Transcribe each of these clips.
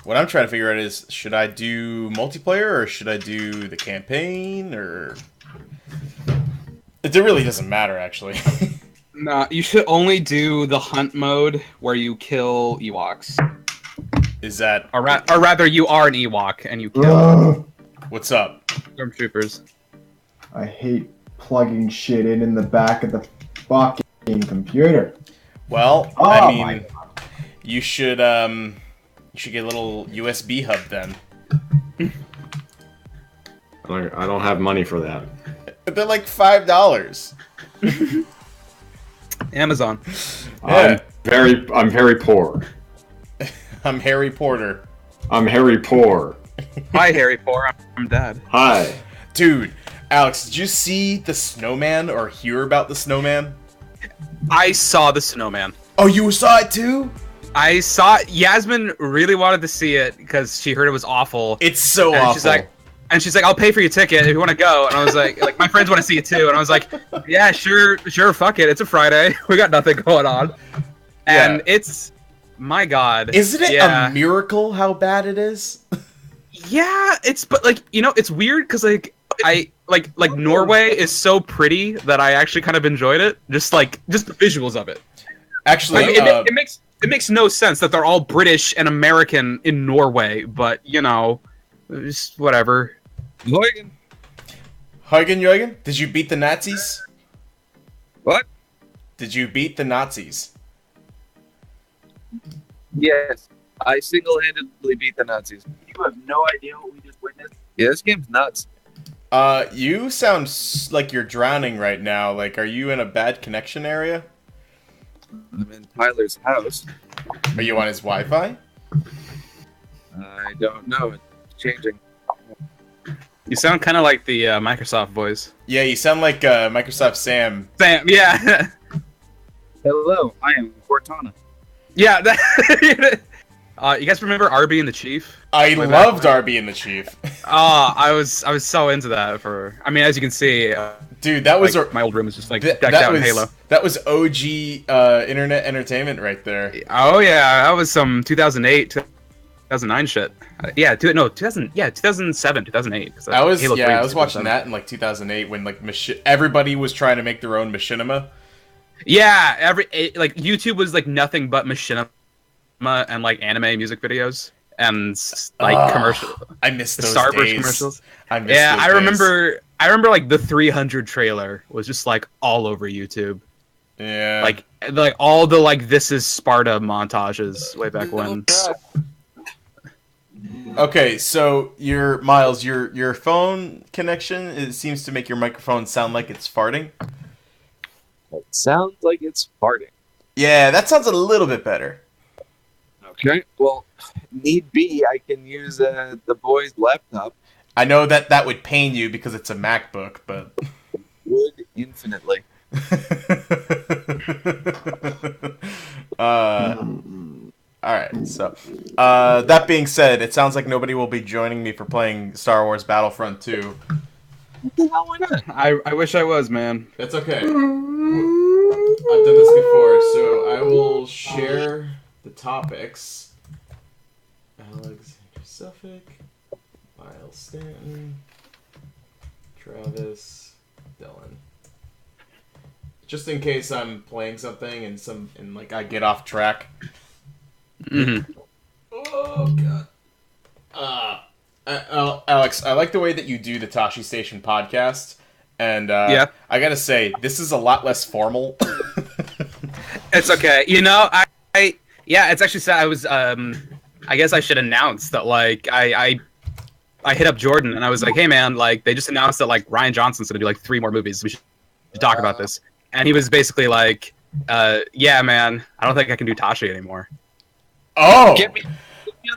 What I'm trying to figure out is, should I do multiplayer or should I do the campaign, or... It really doesn't matter, actually. Nah, you should only do the hunt mode where you kill Ewoks. Is that... Or rather, you are an Ewok and you kill What's up? stormtroopers. I hate plugging shit in the back of the fucking computer. Well, Oh, I my mean, you should get a little USB hub then. I don't have money for that. They're like $5. Amazon. Yeah. I'm very poor. I'm Harry Porter. I'm Harry Poor. Hi, Harry Potter. I'm Dad. Hi. Dude, Alex, did you see the snowman or hear about the snowman? I saw the snowman. Oh, you saw it too? I saw Yasmin really wanted to see it because she heard it was awful. It's so and awful. She's like, I'll pay for your ticket if you want to go. And I was like my friends want to see it too. And I was like, yeah, sure, fuck it. It's a Friday. We got nothing going on. And it's, my God. Isn't it a miracle how bad it is? Yeah, but like, it's weird because like Norway is so pretty that I actually kind of enjoyed it. Just the visuals of it. Actually, it makes no sense that they're all British and American in Norway, but just whatever. Jürgen, did you beat the Nazis? What? Did you beat the Nazis? Yes, I single-handedly beat the Nazis. You have no idea what we just witnessed? Yeah, this game's nuts. You sound like you're drowning right now. Like, are you in a bad connection area? I'm in Tyler's house. Are you on his Wi-Fi? I don't know. It's changing. You sound kind of like the Microsoft voice. Yeah, you sound like Microsoft Sam. Sam, yeah. Hello, I am Cortana. Yeah. You guys remember Arby and the Chief? I loved Arby and the Chief. I was so into that as you can see, dude, that was my old room is just decked out in Halo. That was OG internet entertainment right there. Oh yeah, that was some 2008, 2009 shit. 2007, 2008. I was watching that in like 2008 when everybody was trying to make their own machinima. Yeah, YouTube was like nothing but machinima and like anime music videos and like commercial. I miss those Star Wars days. commercials. I remember like the 300 trailer was just like all over YouTube. Yeah. Like all the like This Is Sparta montages way back when. Okay, so your phone connection, it seems to make your microphone sound like it's farting. It sounds like it's farting. Yeah, that sounds a little bit better. Okay, well, need be, I can use the boy's laptop. I know that would pain you because it's a MacBook, but... Would infinitely. Alright, so... that being said, it sounds like nobody will be joining me for playing Star Wars Battlefront 2. What the hell, why not? I wish I was, man. That's okay. I've done this before, so I will share the topics. Alexander Suffolk, Miles Stanton, Travis, Dylan. Just in case I'm playing something and I get off track. Mm-hmm. Oh god. Alex, I like the way that you do the Tashi Station podcast, and I gotta say, this is a lot less formal. It's okay. It's actually sad. I was I guess I should announce that I hit up Jordan and I was like, hey man, they just announced that Ryan Johnson's gonna do 3 more movies. We should talk about this. And he was basically like, yeah man, I don't think I can do Tashi anymore. Oh, Get me on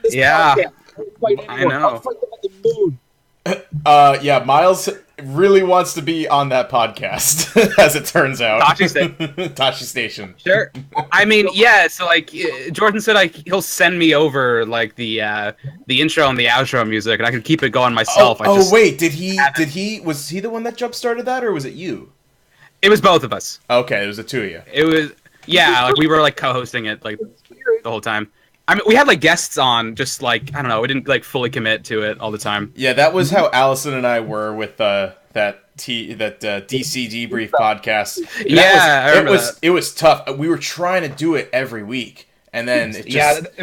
this podcast. I know. I'll fight them on the moon. Yeah, Miles really wants to be on that podcast, as it turns out. Tashi Station. Sure. I mean, yeah. So Jordan said he'll send me over the intro and the outro music, and I can keep it going myself. Wait, was he the one that jump started that, or was it you? It was both of us. Okay, it was the two of you. It was we were co-hosting it the whole time. I mean, we had like guests on, just like I don't know, we didn't like fully commit to it all the time. Yeah, that was how Allison and I were with that DC debrief podcast. And Yeah, it was tough. We were trying to do it every week, and then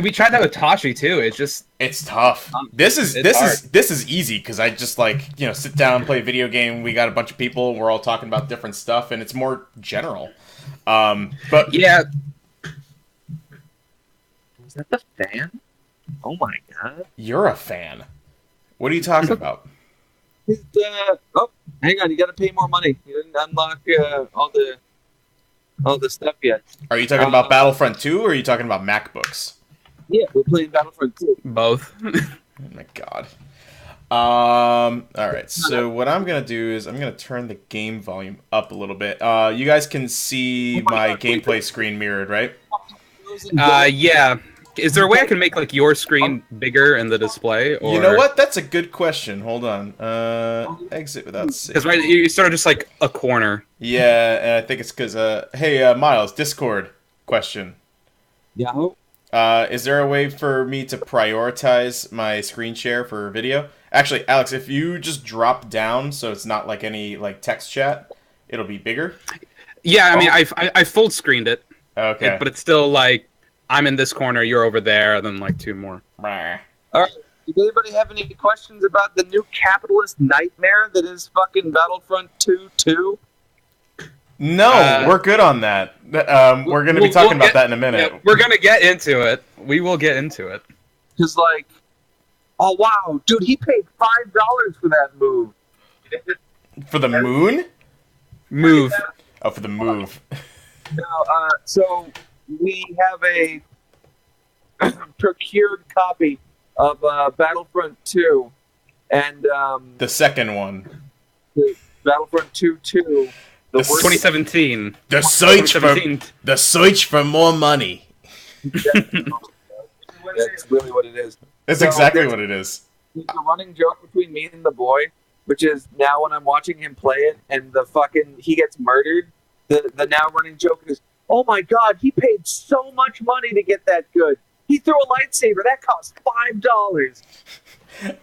we tried that with Tashi too. It's tough. This is easy because I just sit down, play a video game. We got a bunch of people. We're all talking about different stuff, and it's more general. But yeah. Is that the fan? Oh my god! You're a fan. What are you talking about? Oh, hang on! You got to pay more money. You didn't unlock all the stuff yet. Are you talking about Battlefront 2 or are you talking about MacBooks? Yeah, we're playing Battlefront 2. Both. Oh my god. Alright, so what I'm going to do is I'm going to turn the game volume up a little bit. You guys can see my gameplay screen mirrored, right? Yeah. Is there a way I can make like your screen bigger in the display? Or... You know what? That's a good question. Hold on. Exit without saving. Because right, you sort of just like a corner. Yeah, and I think it's because, hey, Miles, Discord question. Yeah. Is there a way for me to prioritize my screen share for video? Actually, Alex, if you just drop down so it's not like any like text chat, it'll be bigger. Yeah, I mean, I full screened it. Okay. But it's still like I'm in this corner, you're over there, then like two more. All right. Does anybody have any questions about the new capitalist nightmare that is fucking Battlefront 2? No, we're good on that. We're going to be talking about that in a minute. Yeah, we're going to get into it. We will get into it. Because, like, oh, wow, dude, he paid $5 for that move. For the moon? Move. Oh, for the move. No, so we have a procured copy of Battlefront 2, and the second one. The Battlefront 2. That's 2017. The search for more money. That's really what it is. That's exactly what it is. There's a running joke between me and the boy, which is now when I'm watching him play it and he gets murdered, the now running joke is, oh my god, he paid so much money to get that good. He threw a lightsaber, that cost $5.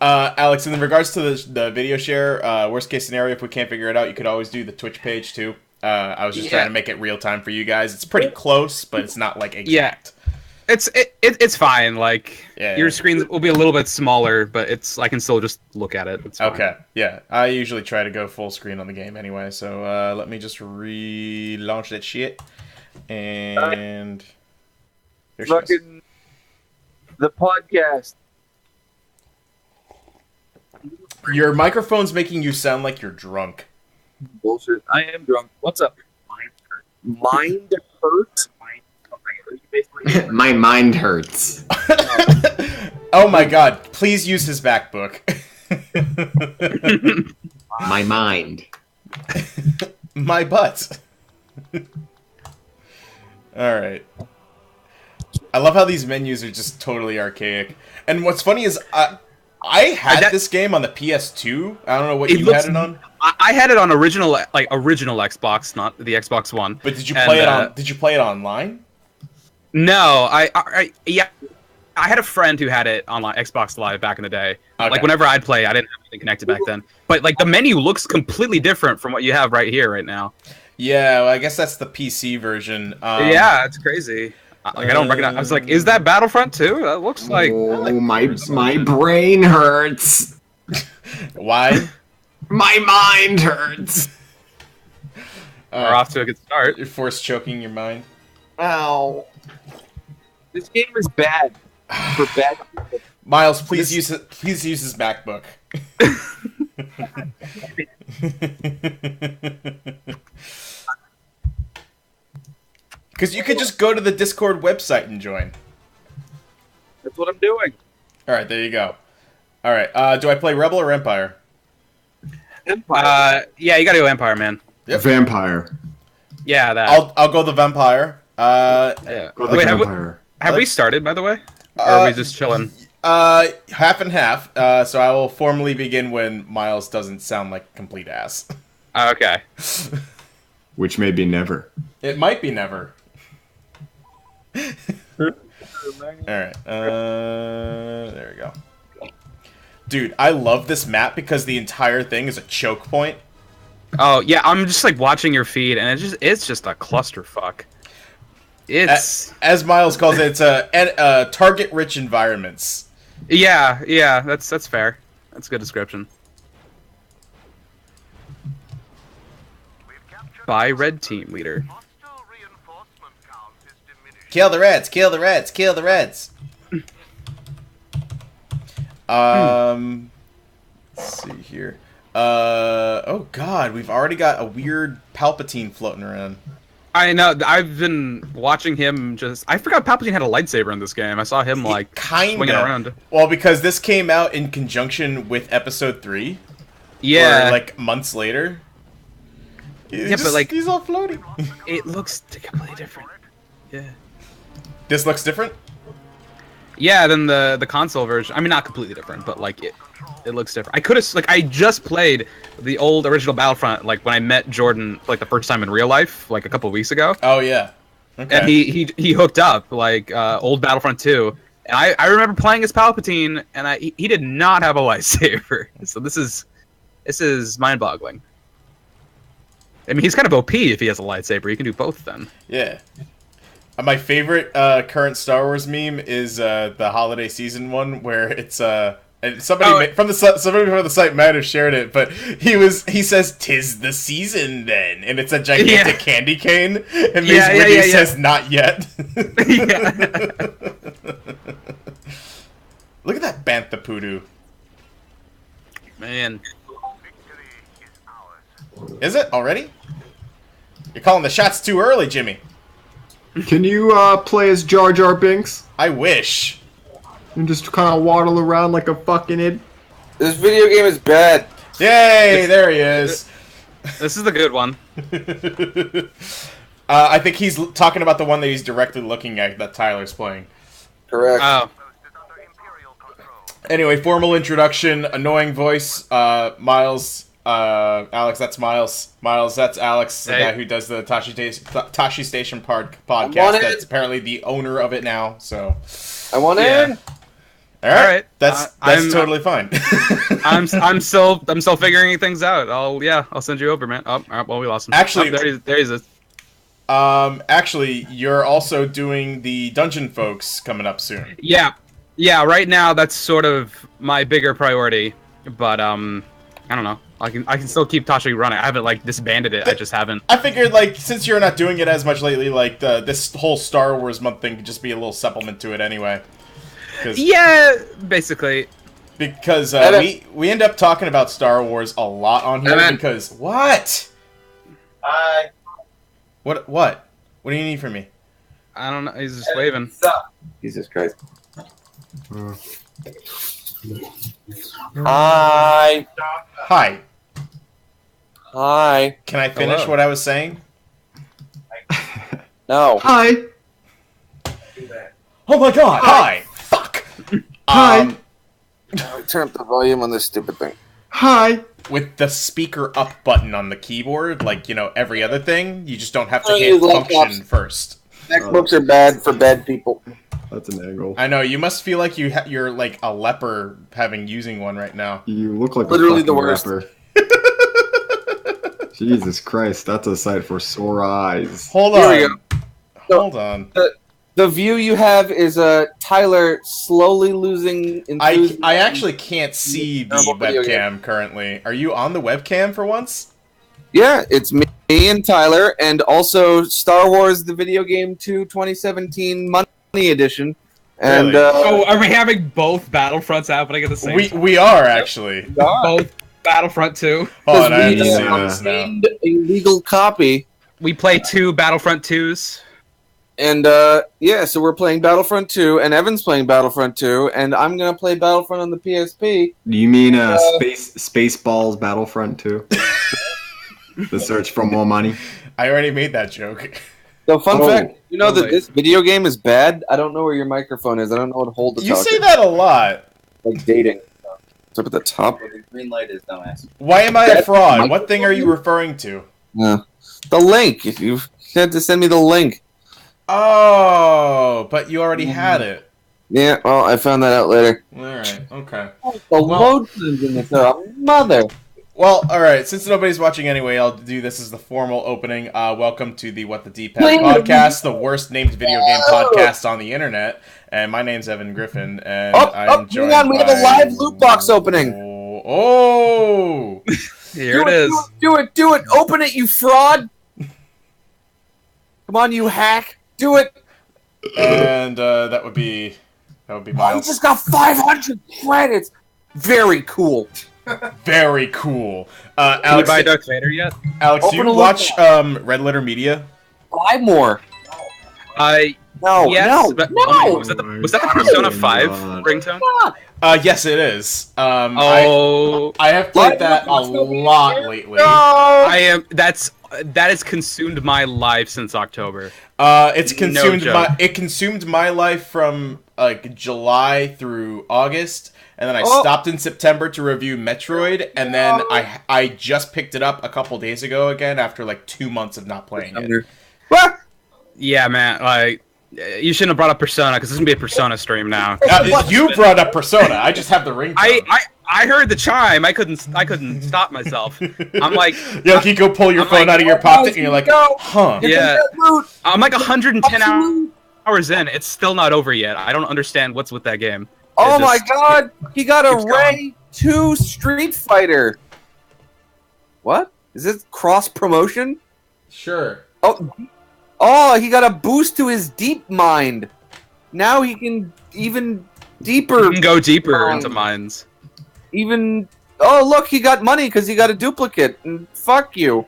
Alex, in regards to the video share, worst case scenario, if we can't figure it out, you could always do the Twitch page too. I was just trying to make it real time for you guys. It's pretty close, but it's not like exact. Yeah. It's fine. Like your screens will be a little bit smaller, but I can still just look at it. It's fine. Okay. Yeah. I usually try to go full screen on the game anyway. So let me just relaunch that shit. And fucking the podcast. Your microphone's making you sound like you're drunk. Bullshit. I am drunk. What's up? Mind hurt? My mind hurts. Oh my god, please use his MacBook. My mind. My butt. Alright. I love how these menus are just totally archaic. And what's funny is I had this game on the PS2. I don't know what you had it on. I had it on original Xbox, not the Xbox One. But did you play it on? Did you play it online? No, I had a friend who had it on Xbox Live back in the day. Okay. Like whenever I'd play, I didn't have anything connected back then. But like the menu looks completely different from what you have right here right now. Yeah, well, I guess that's the PC version. Yeah, it's crazy. Like I don't recognize. I was like, "Is that Battlefront 2? That looks like." Oh, my brain hurts. Why? My mind hurts. We're off to a good start. You're force choking your mind. Ow. This game is bad for bad people. Miles, please use it. Please use his MacBook. Because you could just go to the Discord website and join. That's what I'm doing. Alright, there you go. Alright, do I play Rebel or Empire? Empire. Yeah, you gotta go Empire, man. Yep. Vampire. Yeah, that. I'll go the Vampire. Yeah. Go the Vampire. Have we started, by the way? Or are we just chilling? Half and half. So I will formally begin when Miles doesn't sound like complete ass. Okay. Which may be never. It might be never. Alright, there we go. Dude, I love this map because the entire thing is a choke point. Oh yeah, I'm just like watching your feed, and it's just a clusterfuck. It's as Miles calls it, it's a target-rich environments. Yeah, that's fair. That's a good description. By red team leader. Kill the Reds! Kill the Reds! Kill the Reds! Let's see here. Oh god, we've already got a weird Palpatine floating around. I know. I've been watching him just. I forgot Palpatine had a lightsaber in this game. I saw him like swinging around. Well, because this came out in conjunction with Episode 3. Yeah. Or, like months later. But like he's all floating. It looks completely different. Yeah. This looks different? Yeah, than the console version. I mean, not completely different, but like it looks different. I could have I just played the old original Battlefront like when I met Jordan like the first time in real life like a couple of weeks ago. Oh yeah. Okay. And he hooked up like old Battlefront 2. And I remember playing as Palpatine, and he did not have a lightsaber. So this is mind-boggling. I mean, he's kind of OP if he has a lightsaber. He can do both then. Yeah. My favorite current Star Wars meme is the holiday season one where it's and somebody from the site might have shared it, but he says "'Tis the season then," and it's a gigantic candy cane, and Mace Windu says "Not yet." Look at that Bantha Poodoo. Man. Is it already? You're calling the shots too early, Jimmy. Can you play as Jar Jar Binks? I wish. And just kind of waddle around like a fucking id? This video game is bad. Yay! There he is. This is the good one. I think he's talking about the one that he's directly looking at that Tyler's playing. Correct. Oh. Anyway, formal introduction, annoying voice, Miles, Alex, that's Miles. Miles, that's Alex, the guy who does the Tashi Station podcast. That's apparently the owner of it now, so... I want in! Alright, that's totally fine. I'm still figuring things out. I'll send you over, man. Oh, all right, well, we lost him. Actually, there he is. Actually, you're also doing the Dungeon Folks coming up soon. Yeah, right now that's sort of my bigger priority, but I don't know. I can still keep Tashi running. I haven't like disbanded it. I just haven't. I figured like since you're not doing it as much lately, like this whole Star Wars month thing could just be a little supplement to it anyway. Yeah, basically. Because we end up talking about Star Wars a lot on here because what? Hi. What? What do you need from me? I don't know. He's just waving. Jesus Christ. Hi. Hi. Hi. Can I finish what I was saying? No. Hi. Oh my god! Hi. Fuck. Hi. Turn up the volume on this stupid thing. Hi. With the speaker up button on the keyboard, like every other thing, you just don't have to hit function first. MacBooks are bad for bad people. That's an angle. I know, you must feel like you're like a leper using one right now. You look like literally a the worst. leper. Jesus Christ, that's a sight for sore eyes. Hold Here on. we go. Hold on. The view you have is Tyler slowly losing enthusiasm. I actually can't see the webcam currently. Are you on the webcam for once? Yeah, it's me and Tyler, and also Star Wars: The Video Game 2 2017 Money Edition. And Really? Are we having both Battlefronts happening at the same time? We are actually. Both Battlefront 2. Hold on, I have to we see this now. obtained a legal copy. We play 2 Battlefront 2s. And yeah, so we're playing Battlefront 2, and Evan's playing Battlefront 2, and I'm gonna play Battlefront on the PSP. Do you mean Spaceballs Battlefront 2? The search for more money? I already made that joke. So fun fact, you know that this video game is bad? I don't know where your microphone is. I don't know what to hold to You talk say to. that a lot. Like dating. It's up at the top. Where the green light is, dumbass. Why am I a fraud? What thing are you referring to? Yeah. The link. You had to send me the link. Oh, but you already had it. Yeah, well, I found that out later. Alright, okay. The load times in this are a mother. Well, alright, since nobody's watching anyway, I'll do this as the formal opening. Welcome to the What the D-Pad podcast, the worst named video game podcast on the internet. And my name's Evan Griffin, and I'm joined hang on, we have a live Lootbox opening. Oh! Here it is. Do it! Open it, you fraud! Come on, you hack! Do it! And that would be He Miles. just got 500 credits! Very cool. Very cool. Did you Alex, buy Darth Vader yet? Alex, do Open you a watch Red Letter Media? Buy more. No, Yes, no, but no! oh my, was that the Persona 5 God. ringtone? Yes, it is. Oh, I have played that a lot lately. I am. That has consumed my life since October. It's consumed joke. it consumed my life from like July through August, and then I stopped in September to review Metroid, and then I just picked it up a couple days ago again after like 2 months of not playing it. Yeah, man. Like, you shouldn't have brought up Persona because this is gonna be a Persona stream now. You brought up Persona. I just have the ringtone. I heard the chime. I couldn't stop myself. I'm like, Yo, you go pull your phone out of your pocket, and you're like, huh? yeah. I'm like 110 hours in. It's still not over yet. I don't understand what's with that game. Oh It my just god! He got a keeps going. Ray 2 Street Fighter! What? Is this cross promotion? Sure. Oh, he got a boost to his deep mind. Now he can even deeper. You can go deeper into mines. Even. Oh, look, he got money because he got a duplicate. And fuck you.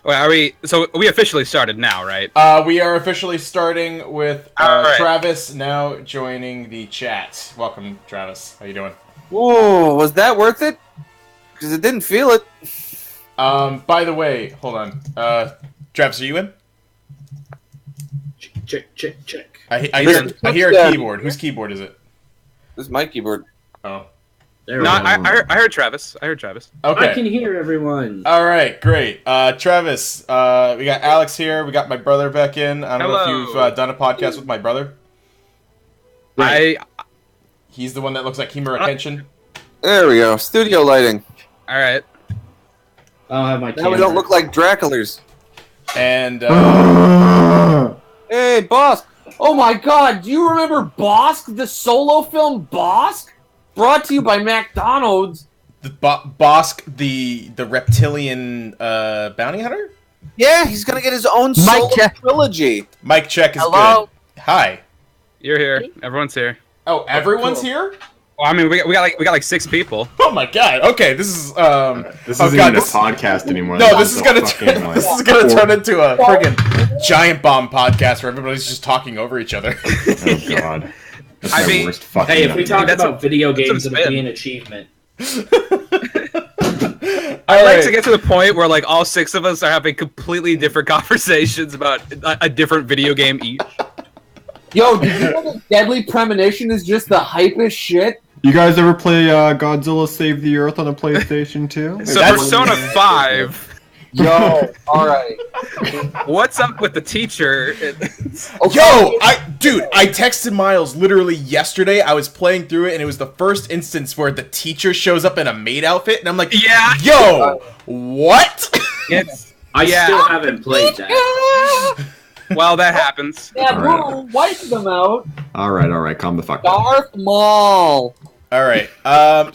Wait, are we? So we officially started now, right? We are officially starting with Alright. Travis now joining the chat. Welcome, Travis. How you doing? Whoa, was that worth it? Because it didn't feel it. By the way, hold on. Travis, are you in? Check. I hear a keyboard. Whose keyboard is it? This is my keyboard. Oh. There No, we go. I heard Travis. Okay. I can hear everyone. All right, great. Travis, we got Alex here. We got my brother back in. I don't know if Hello. you've done a podcast with my brother. He's the one that looks like Himura Kenshin. There we go. Studio lighting. All right. I don't have my Now camera. we don't look like Draculars. And Hey, Bosk! Oh my god, do you remember Bosk, the solo film Bosk? Brought to you by McDonald's. the Bosk, the reptilian bounty hunter. Yeah, he's gonna get his own solo trilogy. Mic check is Hello? good. Hi. You're here. Everyone's here. Oh, everyone's here. Well, I mean, we got like 6 people. Oh my god. Okay, this is This oh isn't god, even a podcast anymore. No, this is a gonna fucking, like, this is gonna turn into a friggin' giant bomb podcast where everybody's just talking over each other. Oh god. That's I my mean, worst fucking Hey, if we talk That's about video games, some it'll spin. be an achievement. I'd like to get to the point where like all 6 of us are having completely different conversations about a different video game each. Yo, did you know that Deadly Premonition is just the hypest shit? You guys ever play Godzilla Save the Earth on a PlayStation 2? So Persona 5. Yo, alright. What's up with the teacher? Yo, I texted Miles literally yesterday. I was playing through it, and it was the first instance where the teacher shows up in a maid outfit, and I'm like, Yeah. yo, what? It's I Yeah. still haven't played that. well, that happens. Yeah, Alright. boo, wipe them out. Alright, calm the fuck down. Darth Maul. All right.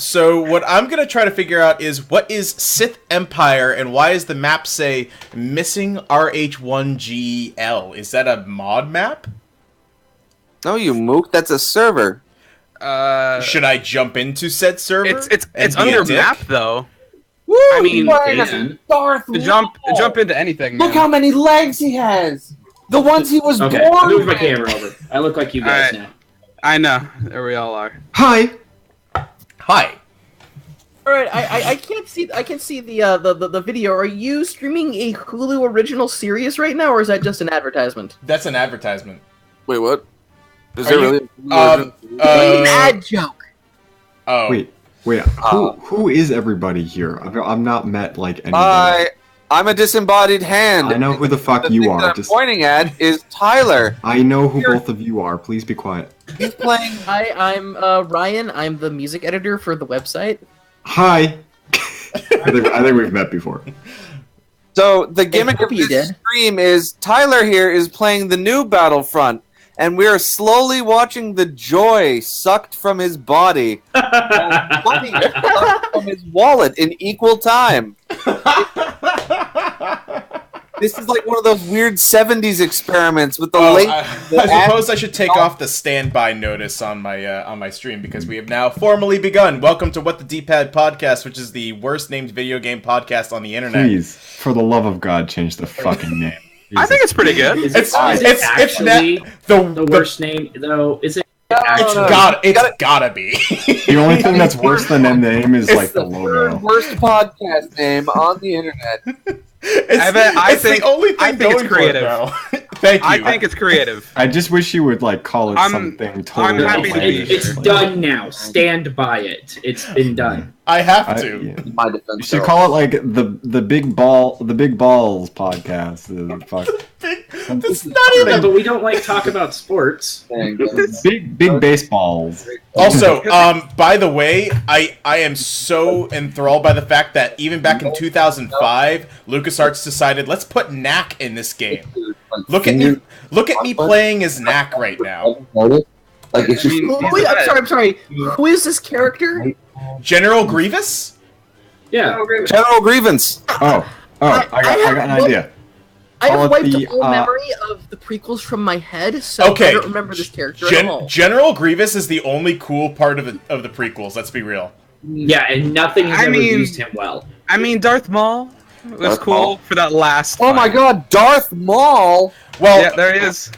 So what I'm gonna try to figure out is what is Sith Empire, and why does the map say missing RH1GL? Is that a mod map? No, you mook, that's a server. Should I jump into said server? It's and be a under dick? map though. Woo, I mean, And Darth To jump into anything. Look man. how many legs he has. The ones he was okay, born move my with. camera over. I look like you guys Alright. now. I know. There we all are. Hi! Hi. All right, I can't see. I can see the video. Are you streaming a Hulu original series right now, or is that just an advertisement? That's an advertisement. Wait, what? Is Are there you- really? An ad joke. Oh. Wait, who is everybody here? I've not met, like, anybody. I'm a disembodied hand. I know who the fuck The you thing are. that I'm Just pointing at is Tyler. I know who both of you are. Please be quiet. He's playing. Hi, I'm Ryan. I'm the music editor for the website. Hi. I think we've met before. So the gimmick of this stream is Tyler here is playing the new Battlefront, and we are slowly watching the joy sucked from his body, while money sucked from his wallet in equal time. This is like one of those weird 70s experiments with the late. I suppose I should take off the standby notice on my stream because we have now formally begun. Welcome to What the D-Pad Podcast, which is the worst named video game podcast on the internet. Please, for the love of God, change the fucking name. I think it's pretty good. It's actually the worst name though. Is it actually? It's gotta be. The only thing that's worse than the name is like the logo. Worst podcast name on the internet. I think the only thing I think it's going for it creative. now. Thank you. I think it's creative. I just wish you would like call it something totally. I'm happy to be It's done now. Stand by it. It's been done. I have to. Yeah. My defense. You should call it like the big balls podcast. Fuck. That's not even. But we don't like talk about sports. Big baseballs. Also, by the way, I am so enthralled by the fact that even back in 2005, LucasArts decided let's put Knack in this game. Look at me playing as Knack right now. Like it's just. Wait, I'm sorry. Who is this character? General Grievous? Yeah. General Grievance. I got an idea. I have Call it wiped the, all memory of the prequels from my head, so Okay. I don't remember this character at all. General Grievous is the only cool part of the prequels. Let's be real. Yeah, and nothing has ever used him well. I mean, Darth Maul was Darth cool Maul? for that last. Oh my fight. God, Darth Maul. Well, Yeah, there he is.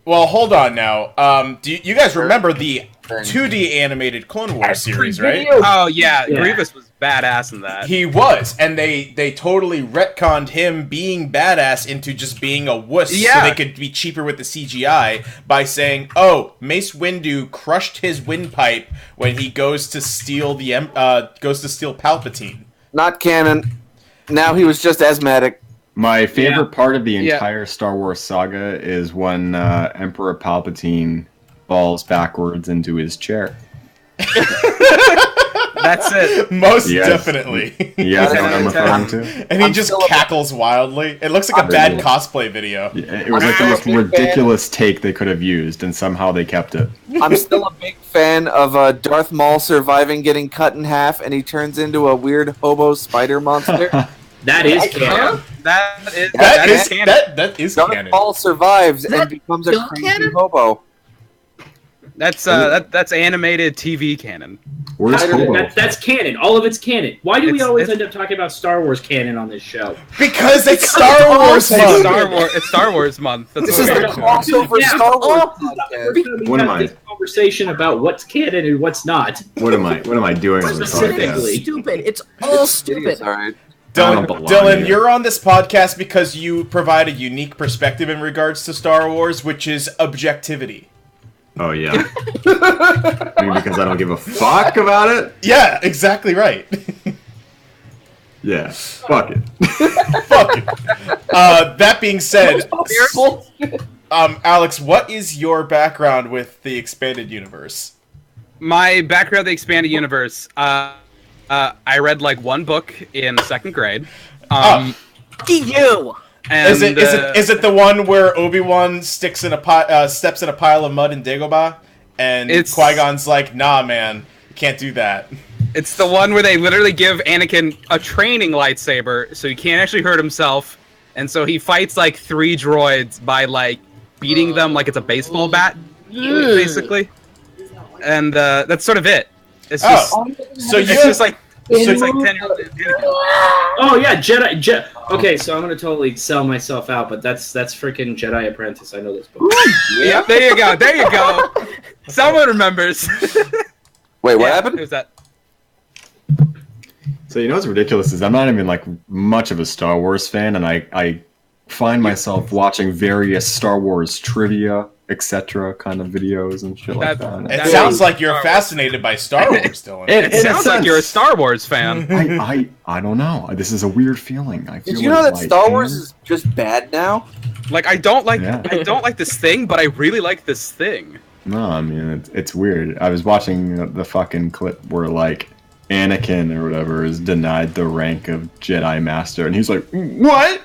well, hold on now. Do you guys remember the 2D animated Clone Wars series, right? Oh yeah, Yeah. Grievous was badass in that. He was, and they totally retconned him being badass into just being a wuss, so Yeah. they could be cheaper with the CGI by saying, "Oh, Mace Windu crushed his windpipe when he goes to steal Palpatine." Not canon. Now he was just asthmatic. My favorite part of the Yeah. entire Star Wars saga is when Emperor Palpatine falls backwards into his chair. That's it. Most Yes. definitely. You guys know what I'm Yeah. referring to? And he I'm just still a- cackles wildly. It looks like a bad cosplay video. Yeah, it was like the most ridiculous take they could have used, and somehow they kept it. I'm still a big fan of Darth Maul surviving getting cut in half, and he turns into a weird hobo spider monster. That is canon. That is canon. That is Darth canon. Maul survives Is and that becomes a still crazy canon? hobo. That's animated TV canon. Where's Hobo? That's canon. All of it's canon. Why do we It's- always it's- end up talking about Star Wars canon on this show? Because it's Star Wars It's month. Star Wars month. That's This what is we're the doing. crossover Yeah. Star Wars Oh, podcast. We're gonna What am have I? this conversation about what's canon and what's not. What am I doing on this Specifically. podcast? Stupid. It's all stupid. Alright. I don't belong Dylan, here. you're on this podcast because you provide a unique perspective in regards to Star Wars, which is objectivity. Oh yeah. Maybe because I don't give a fuck about it? Yeah, exactly right. Yeah. Fuck it. Fuck it. That being said, Alex, what is your background with the expanded universe? My background, the expanded universe. I read like one book in second grade. You. And, Is it the one where Obi-Wan steps in a pile of mud in Dagobah, and It's- Qui-Gon's like, "Nah, man, you can't do that." It's the one where they literally give Anakin a training lightsaber, so he can't actually hurt himself, and so he fights like 3 droids by like beating them like it's a baseball bat, basically. And that's sort of it. It's just, So it's you just like it's like 10 years. Oh yeah, Jedi. Okay, so I'm gonna totally sell myself out, but that's freaking Jedi Apprentice. I know this book. Yeah, there you go. There you go. Someone remembers. Wait, what Yeah, happened? Who's that? So you know what's ridiculous is I'm not even like much of a Star Wars fan, and I find myself watching various Star Wars trivia etc. kind of videos and shit like that. It sounds like you're fascinated by Star Wars, Dylan. It sounds like you're a Star Wars fan. I don't know. This is a weird feeling. I feel Did you know that Star Wars is just bad now? Like I don't like this thing, but I really like this thing. No, I mean it's weird. I was watching the fucking clip where like Anakin or whatever is denied the rank of Jedi Master, and he's like, "What?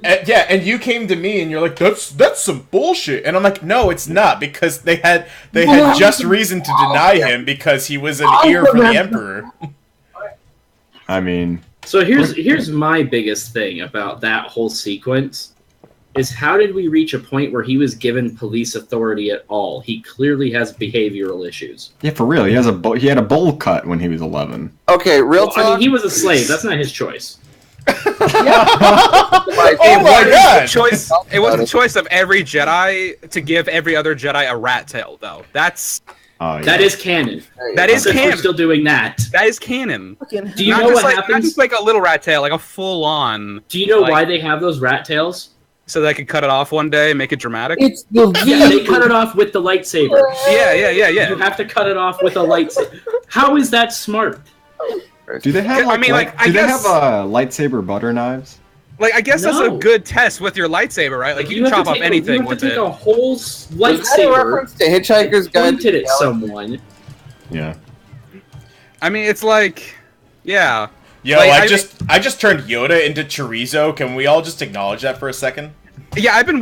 And you came to me and you're like, that's some bullshit. And I'm like, no, it's not, because they had just reason to deny him because he was an heir for the Emperor. I mean, so here's my biggest thing about that whole sequence is how did we reach a point where he was given police authority at all? He clearly has behavioral issues. Yeah, for real. He had a bowl cut when he was 11. Okay, real talk. I mean, he was a slave. That's not his choice. It was the choice of every Jedi to give every other Jedi a rat tail, though. That is canon. That is canon. We're still doing that. That is canon. Do you know what happens? Not just like a little rat tail, like a full-on. Do you know why they have those rat tails? So they could cut it off one day, make it dramatic. They cut it off with the lightsaber. Yeah. You have to cut it off with a lightsaber. How is that smart? Do they have? I guess they have lightsaber butter knives? Like, I guess that's a good test with your lightsaber, right? Like, you can chop off anything with it. You have to take a whole lightsaber. Is that a reference to Hitchhiker's Guide? Pointed at someone. Yeah. I mean, it's like, yeah. Yo, like, I just turned Yoda into chorizo. Can we all just acknowledge that for a second? Yeah, I've been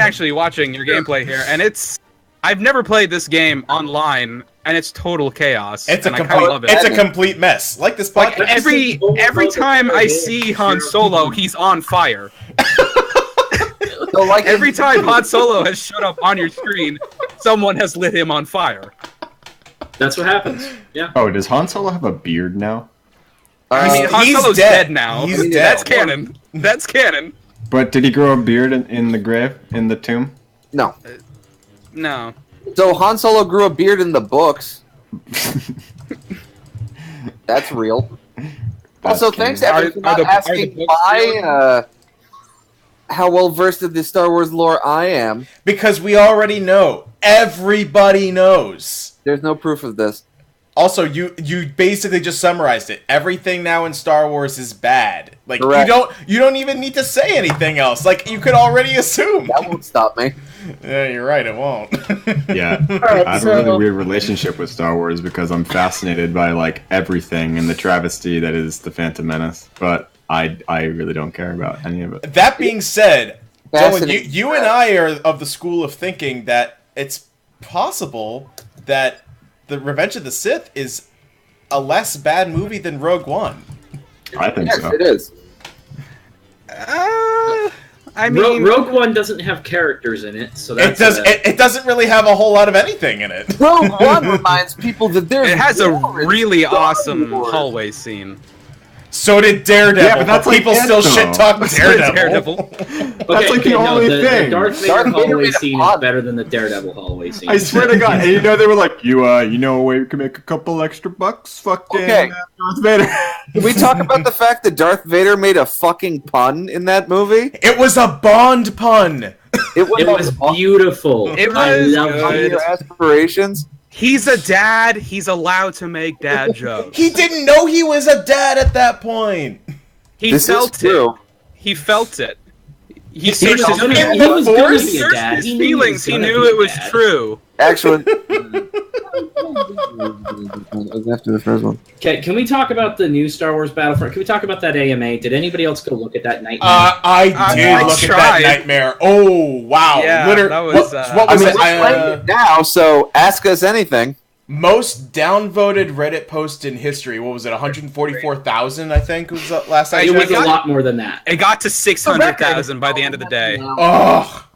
actually watching your gameplay here, and I've never played this game online, and it's total chaos. It's a complete mess. Like this podcast. Like every time I see Han Solo, he's on fire. So like every time Han Solo has showed up on your screen, someone has lit him on fire. That's what happens. Yeah. Oh, does Han Solo have a beard now? I mean, Han Solo's dead now. He's dead. That's canon. That's canon. But did he grow a beard in the grave, in the tomb? No. No. So Han Solo grew a beard in the books. That's real. Also, thanks everyone for not asking why, how well versed in the Star Wars lore I am. Because we already know. Everybody knows. There's no proof of this. Also, you basically just summarized it. Everything now in Star Wars is bad. Like, correct. you don't even need to say anything else. Like, you could already assume. That won't stop me. Yeah, you're right, it won't. Yeah. I have a really weird relationship with Star Wars because I'm fascinated by, like, everything and the travesty that is the Phantom Menace. But I really don't care about any of it. That being said, Dylan, you and I are of the school of thinking that it's possible that the Revenge of the Sith is a less bad movie than Rogue One. I think so. Yes, it is. I mean, Rogue One doesn't have characters in it, so it doesn't really have a whole lot of anything in it. Rogue One reminds people that there's it has a really awesome hallway scene. So did Daredevil, yeah, but that's people like still shit talk Daredevil. That's like the only thing. The Darth Vader hallway scene is better than the Daredevil hallway scene. I swear to God. And they were like, you know a way we can make a couple extra bucks? Fucking Darth Vader. Can we talk about the fact that Darth Vader made a fucking pun in that movie? It was a Bond pun. It was beautiful. I love your aspirations. He's a dad. He's allowed to make dad jokes. He didn't know he was a dad at that point. He felt it. He felt it. He searched his feelings. He knew it was true. Actually, after the first one. Okay, can we talk about the new Star Wars Battlefront? Can we talk about that AMA? Did anybody else go look at that nightmare? I did look at that nightmare. Oh wow! Yeah, that was. What was it? Playing it now, so ask us anything. Most downvoted Reddit post in history. What was it? 144,000, I think, was the last I checked. It was a lot more than that. It got to 600,000 by the end of the day. Oh,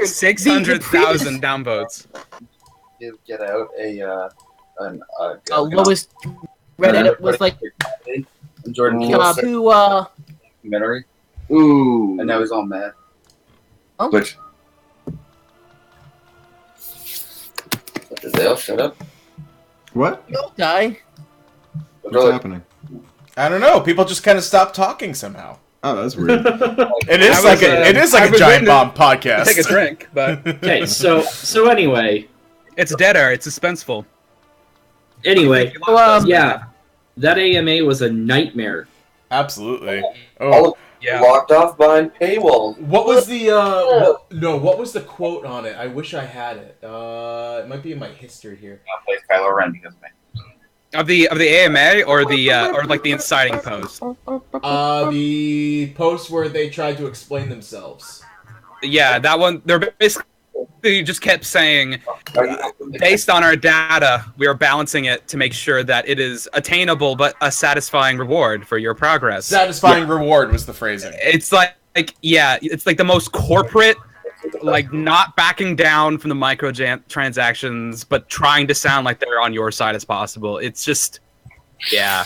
600,000 downvotes. Get out a lowest Reddit was like Jordan documentary. Ooh, and now he's all mad. Oh. Which? What the hell? Shut up. What? You'll die. What's happening? I don't know. People just kind of stopped talking somehow. Oh, that's weird. It is like a giant bomb podcast. Take a drink, but Okay, so anyway, it's dead air. It's suspenseful. Anyway, Well, yeah, that AMA was a nightmare. Absolutely. All Oh, of Yeah. locked off behind paywalls. what was the what was the quote on it? I wish I had it. It might be in my history here. Plays Kylo Ren because of me. Of the AMA or the or like the inciting post. The post where they tried to explain themselves. Yeah, that one. They're basically just kept saying, based on our data, we are balancing it to make sure that it is attainable but a satisfying reward for your progress. Satisfying reward was the phrasing. It's like yeah, it's like the most corporate, like not backing down from the microtransactions, but trying to sound like they're on your side as possible. It's just, yeah.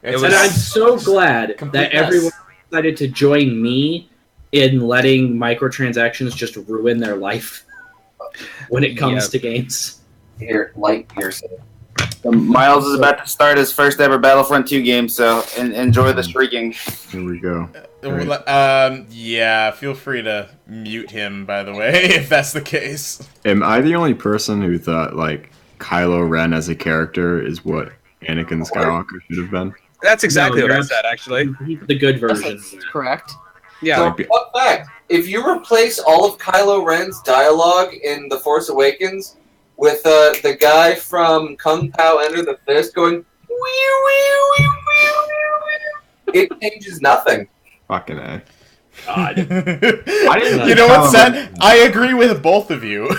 It's And I'm so glad complete that mess. everyone decided to join me in letting microtransactions just ruin their life when it comes Yep. to games. Here, light years. Miles is about to start his first ever Battlefront 2 game, so enjoy the streaking. Here we go. Yeah, feel free to mute him, by the way, if that's the case. Am I the only person who thought like Kylo Ren as a character is what Anakin Skywalker should have been? That's exactly No, what I you're- said, actually. The good version. That's correct. Yeah. So, Like- fun fact: if you replace all of Kylo Ren's dialogue in The Force Awakens with the guy from Kung Pao Enter the Fist going, "Wee, wee, wee, wee, wee," it changes nothing. Fucking A. God. You know what, Sen? I agree with both of you.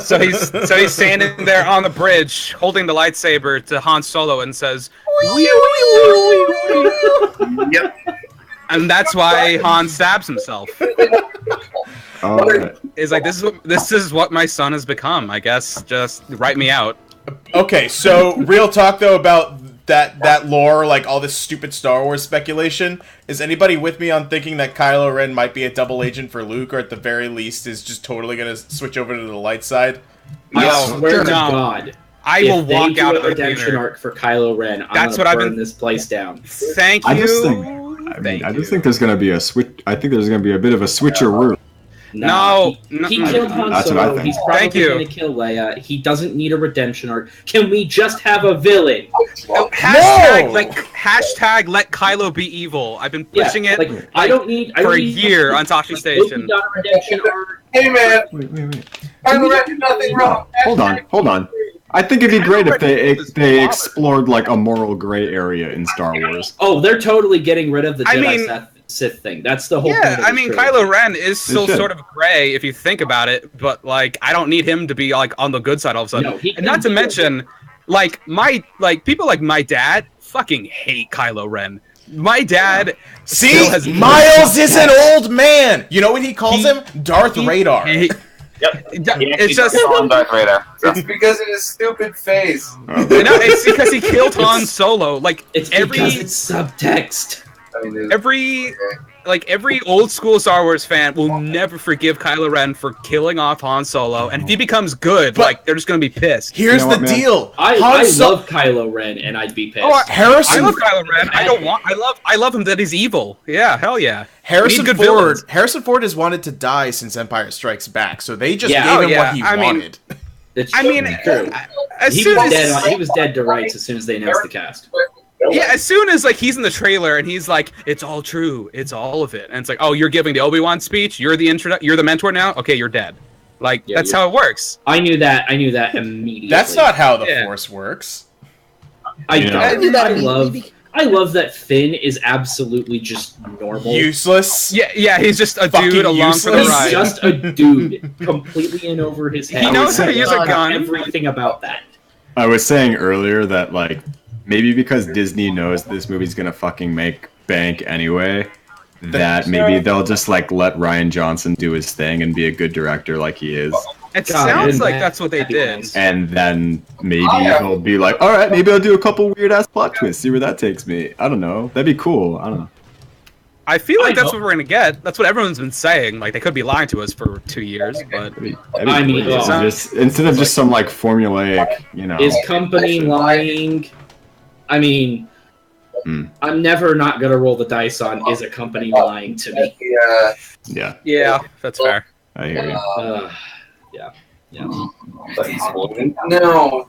So he's standing there on the bridge, holding the lightsaber to Han Solo, and says, Yep. and that's why Han stabs himself. Alright. Is like, this is what my son has become. I guess just write me out. Okay, so real talk though about that lore, like all this stupid Star Wars speculation. Is anybody with me on thinking that Kylo Ren might be a double agent for Luke, or at the very least is just totally gonna switch over to the light side? I No, swear to no. God. I if will they walk do out a of the redemption theater. arc for Kylo Ren, I'm That's gonna what I've burn been- this place down. Thank I you. just think- I just think there's gonna be a switch. I think there's gonna be a bit of a switcheroo. No, he no. killed Han That's what I Solo. think. He's probably Thank you. gonna kill Leia. He doesn't need a redemption arc. Can we just have a villain? Oh, hashtag let Kylo be evil. I've been pushing it Like I don't need for a need- year on Tashi Station. Got a redemption arc. Hey man, Wait. Kylo Ren did nothing wrong. Hold on. I think it'd be great if they explored like a moral gray area in Star Wars. Oh, they're totally getting rid of the I Jedi mean- Sith thing. That's the whole. Yeah, point of I the mean, trilogy. Kylo Ren is still should. sort of gray if you think about it, but like, I don't need him to be like on the good side all of a sudden. No, he And not can to be- mention, people like my dad fucking hate Kylo Ren. My dad See, still has Miles is an old man. You know what he calls him? Darth Radar. It's just on Darth Vader. It's because of his stupid face. no, it's because he killed Han Solo. Like It's every because it's subtext. I mean, every old school Star Wars fan will never forgive Kylo Ren for killing off Han Solo, and if he becomes good, But- like they're just gonna be pissed. Here's You know the what, man? deal. I Solo- love Kylo Ren, and I'd be pissed. Oh, I Harrison love Kylo Ren. I love him that he's evil. Yeah, hell yeah. Harrison We need Ford. good villains. Harrison Ford has wanted to die since Empire Strikes Back, so they just Yeah. gave Oh, him yeah. what he I mean, wanted. It's I mean, true. as He soon was as dead. He was dead to rights as soon as they announced the cast. yeah, as soon as like he's in the trailer and he's like, "It's all true. It's all of it," and it's like, "Oh, you're giving the Obi-Wan speech. You're the mentor now. Okay, you're dead." Like Yeah, that's you're- how it works. I knew that immediately. That's not how the Yeah. Force works. I Yeah. don't. I knew that I love. immediately. I love that Finn is absolutely just normal. Useless. Yeah, he's just a Fucking dude along for the useless. He's ride. just a dude, completely in over his head. He knows how to use a I love gun. Everything about that. I was saying earlier that like maybe because Disney knows this movie's gonna fucking make bank anyway, that maybe they'll just like let Ryan Johnson do his thing and be a good director like he is, It God, sounds and like that- that's what they that'd be did. nice. and then maybe he'll be like, all right, maybe I'll do a couple weird ass plot twists, see where that takes me. I don't know. That'd be cool. I don't know. I feel like I that's hope- what we're gonna get. That's what everyone's been saying. Like they could be lying to us for 2 years, but That'd be I mean, cool. well, just instead of just some like formulaic, you know. Is company lying? I mean, I'm never not gonna roll the dice on is a company lying to me. Yeah, Yeah, that's fair. I hear you. Yeah. No,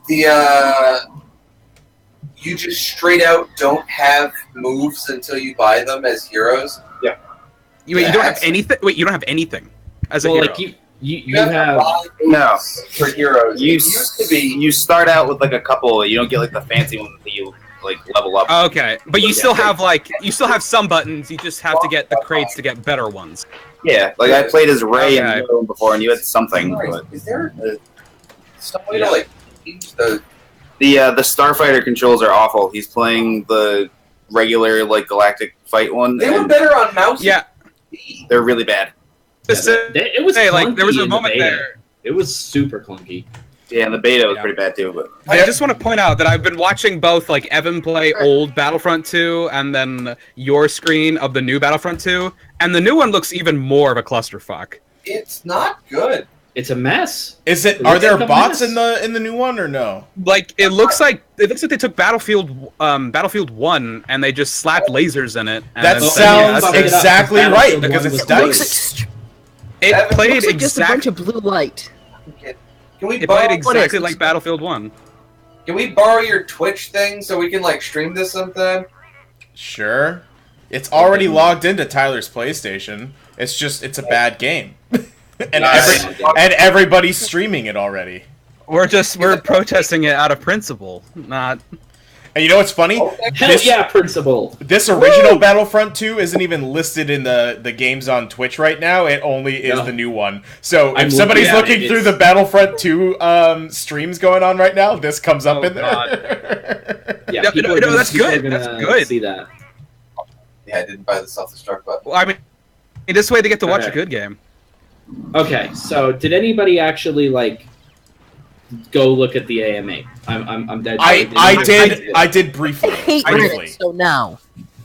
you just straight out don't have moves until you buy them as heroes. You don't have anything. Wait, you don't have anything as a Well, hero. like you have No. for heroes. You It used to be. you start out with like a couple. You don't get like the fancy one that you like level up. Okay, but you still have some buttons. You just have to get the crates to get better ones. Yeah, like I played as Ray Okay. and Hero before, and you had something. But Is there some way to like change the? the Starfighter controls are awful. He's playing the regular like Galactic Fight one. They were and better on mouse. Yeah, they're really bad. it was Hey, like there was clunky a in the moment beta. there. It was super clunky. Yeah, and the beta was pretty bad too. But I just want to point out that I've been watching both like Evan play old Battlefront 2 and then your screen of the new Battlefront 2, and the new one looks even more of a clusterfuck. It's not good. It's a mess. Is it? It Are looks there like a bots mess. in the new one or no? Like it looks like they took Battlefield 1 and they just slapped lasers in it. And That then- sounds that's it. exactly right Battlefield because 1 it's was dice. It Evan, played Looks like just a bunch exactly. of blue light. Can we It borrow? played What is exactly this? like Battlefield 1. Can we borrow your Twitch thing so we can like stream this sometime? Sure. It's already logged into Tyler's PlayStation. It's just it's a bad game, and everybody's streaming it already. We're protesting it out of principle, not. And you know what's funny? Hell yeah, principal. This original Battlefront 2 isn't even listed in the games on Twitch right now. It only is No. the new one. So I'm if somebody's looking at looking it, through it's- the Battlefront 2 streams going on right now, this comes up Oh, in there. Yeah, No, people no, are gonna, that's people good, are gonna that's good. See that. Yeah, I didn't buy the self-destruct button. Well, I mean, this way they get to watch a Okay. good game. Okay, so did anybody actually like go look at the AMA? I'm dead. I did briefly. I hate Briefly. Reddit, so now.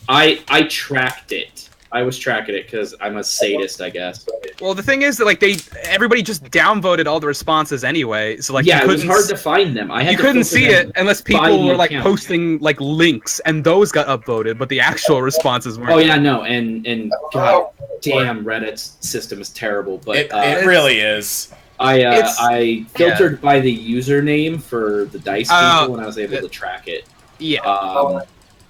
I tracked it. I was tracking it because I'm a sadist, I guess. Well, the thing is that like everybody just downvoted all the responses anyway, so like yeah, you it was couldn't hard to find them. I had you to couldn't filter see them it unless by people the were like account. posting like links, and those got upvoted, but the actual responses weren't. Oh yeah, no, and god damn, Reddit's system is terrible. But It really is. I filtered by the username for the dice people, and I was able to track it. Yeah.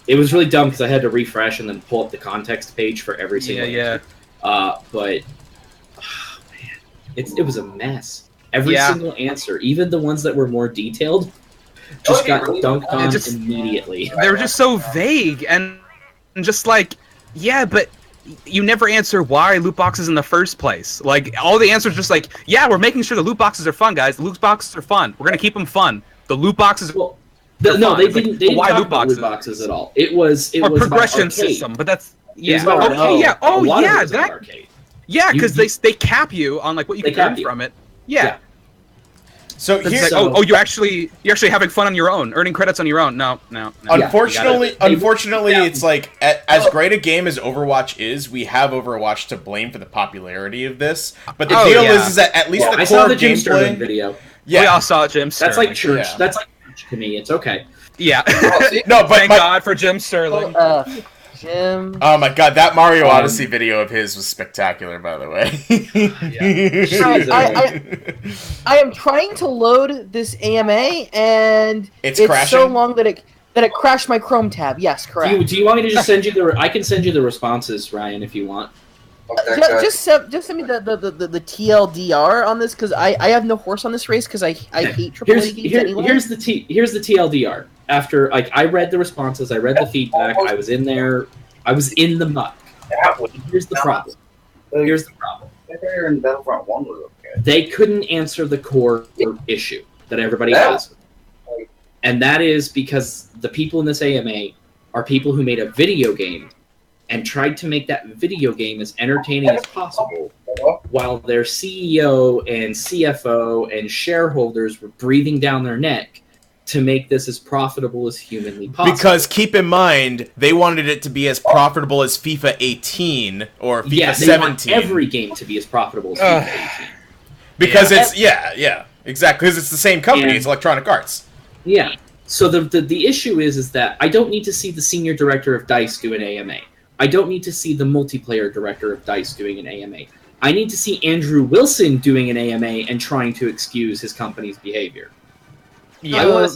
It was really dumb because I had to refresh and then pull up the context page for every single Yeah. but oh, man, it was a mess. Every Yeah. single answer, even the ones that were more detailed, just got dunked on immediately. They were just so vague and just like, yeah, but you never answer why loot boxes in the first place. Like all the answers just like, yeah, we're making sure the loot boxes are fun, guys. The loot boxes are fun. We're gonna keep them fun. The loot boxes. Well, they're no, fun. they It's like, didn't. They didn't why talk loot about boxes? loot boxes at all. It was a about progression arcade. system, but that's It was yeah. about- Okay, yeah. Oh a lot of it yeah, was about that. arcade. Yeah, You- because they cap you on like what you They can earn cap you. from it. Yeah. So It's here, like, So- you're actually having fun on your own, earning credits on your own. No. unfortunately, you gotta- unfortunately, Yeah. it's like as great a game as Overwatch is, we have Overwatch to blame for the popularity of this. But the deal is that at least the I saw core the Jim Sterling gameplay. video. Yeah, We all saw Jim Sterling. That's like church. Yeah. That's like church to me. It's okay. Yeah. no, but Thank God for Jim Sterling. Jim. oh my god, that Mario Odyssey video of his was spectacular, by the way. I am trying to load this AMA, and It's so crashing? long that it crashed my Chrome tab. Yes, correct. Do you want me to just send you the? I can send you the responses, Ryan, if you want. Just send me the TLDR on this because I have no horse on this race because I hate AAA games anyway. Here's the TLDR. After I read the responses, I read the feedback. I was in there. I was in the muck. Here's the problem. in Battlefront 1 was okay. They couldn't answer the core issue that everybody has, and that is because the people in this AMA are people who made a video game and tried to make that video game as entertaining as possible, while their CEO and CFO and shareholders were breathing down their neck to make this as profitable as humanly possible. Because keep in mind, they wanted it to be as profitable as FIFA 18 or FIFA yeah, they 17. want every game to be as profitable as FIFA 18. Because it's exactly, because it's the same company. It's Electronic Arts. Yeah. So the issue is that I don't need to see the senior director of DICE do an AMA. I don't need to see the multiplayer director of DICE doing an AMA. I need to see Andrew Wilson doing an AMA and trying to excuse his company's behavior. Yeah,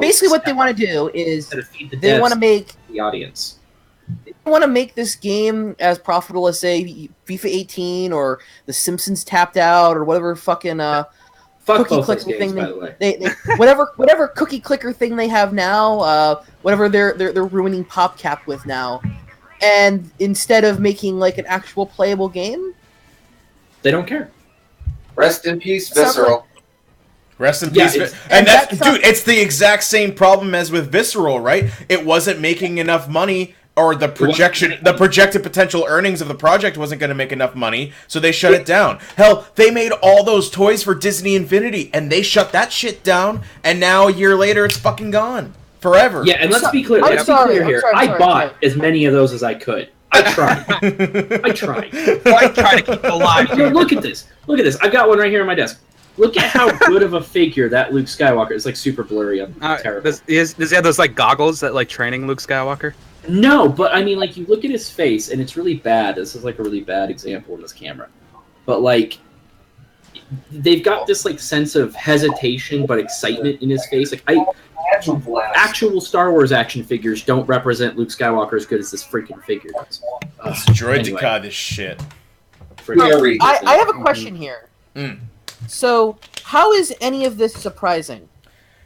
basically what they want to do is they want to make the audience. They want to make this game as profitable as, say, FIFA 18 or The Simpsons Tapped Out or whatever fucking cookie clicker thing. They whatever cookie clicker thing they have now, whatever they're ruining PopCap with now, and instead of making like an actual playable game, they don't care. Rest in peace, Visceral. Rest in peace. And that's, dude, it's the exact same problem as with Visceral, right? It wasn't making enough money, or the projected potential earnings of the project wasn't going to make enough money, so they shut it down. Hell, they made all those toys for Disney Infinity, and they shut that shit down, and now a year later, it's fucking gone. Forever. Yeah, and let's be clear. I bought as many of those as I could. I tried. I tried to keep it alive. Look at this. Look at this. I've got one right here on my desk. Look at how good of a figure that Luke Skywalker is. Like super blurry. I'm terrible. Does he have those like goggles that like training Luke Skywalker? No, but I mean, like you look at his face, and it's really bad. This is like a really bad example in this camera. But like, they've got this like sense of hesitation but excitement in his face. Like actual Star Wars action figures don't represent Luke Skywalker as good as this freaking figure does. This droideka, this shit. I have a question here. So, how is any of this surprising?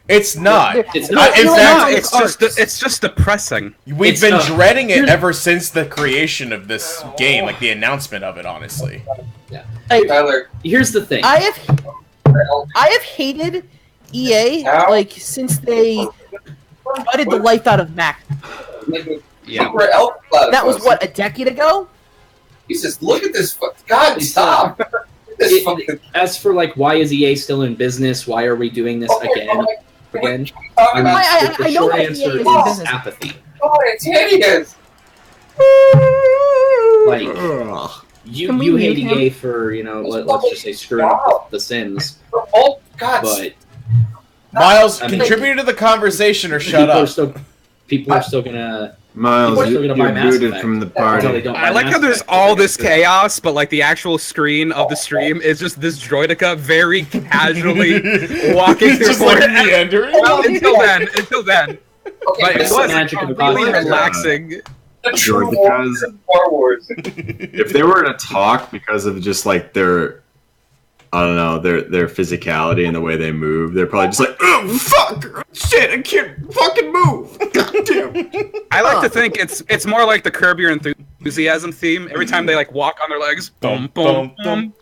It's not. It's not. In fact, it's just depressing. We've been dreading it ever since the creation of this game, like the announcement of it. Honestly. Yeah. Here's the thing. I have hated EA like since they gutted the life out of Mac. Yeah. That was what, a decade ago? He says, "Look at this! God, stop!" As for like, why is EA still in business? Why are we doing this again? I know why EA is in business. Apathy. Oh, it's hideous. Like you hate EA for let's just say screwing up the Sims. Oh God! But Miles, contribute to the conversation or shut up. People are still gonna. Miles, you're booted from the party. I like how there's all this chaos, but like the actual screen of the stream is just this droideka very casually walking through. Just like meandering. Well, until then. Okay, it was really relaxing. Droidekas, Star Wars. if they were to talk because of just like their, I don't know, their physicality and the way they move, they're probably just like, oh fuck, shit, I can't fucking move. God damn. I like to think it's more like the Curb Your Enthusiasm theme. Every time they like walk on their legs, boom, boom, boom.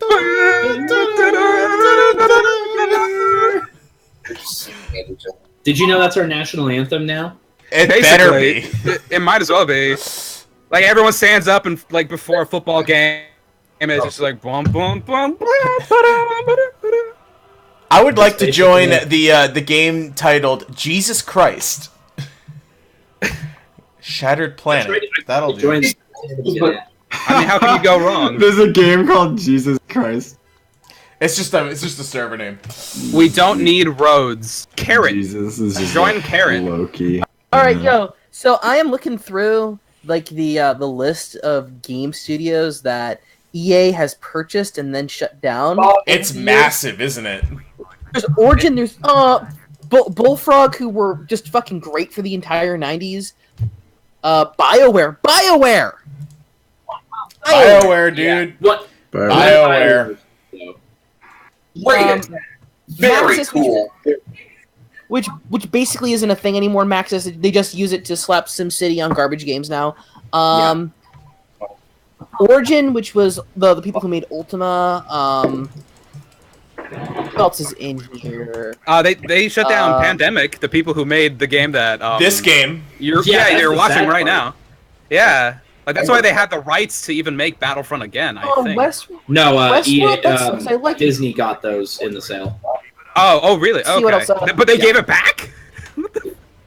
Did you know that's our national anthem now? It better be. It might as well be. Like everyone stands up and like before a football game. And it's just like boom, boom, boom. I would like to join the game titled Jesus Christ. Shattered Planet. That'll do. I mean, how can you go wrong? There's a game called Jesus Christ. It's just a server name. We don't need roads. Carrot. Jesus is just join Carrot. Loki. All right, yo. So I am looking through like the list of game studios that EA has purchased and then shut down. It's massive, isn't it? There's Origin, there's Bullfrog, who were just fucking great for the entire 90s. BioWare, dude. Yeah. What? BioWare. Very cool. Which basically isn't a thing anymore. Maxis, they just use it to slap SimCity on garbage games now. Origin, which was the people who made Ultima. What else is in here? They shut down Pandemic. The people who made the game that this game. You're watching right now. Yeah, like that's why they had the rights to even make Battlefront again. I think. Westworld, Disney got those in the sale. Oh, really? Okay. But they gave it back.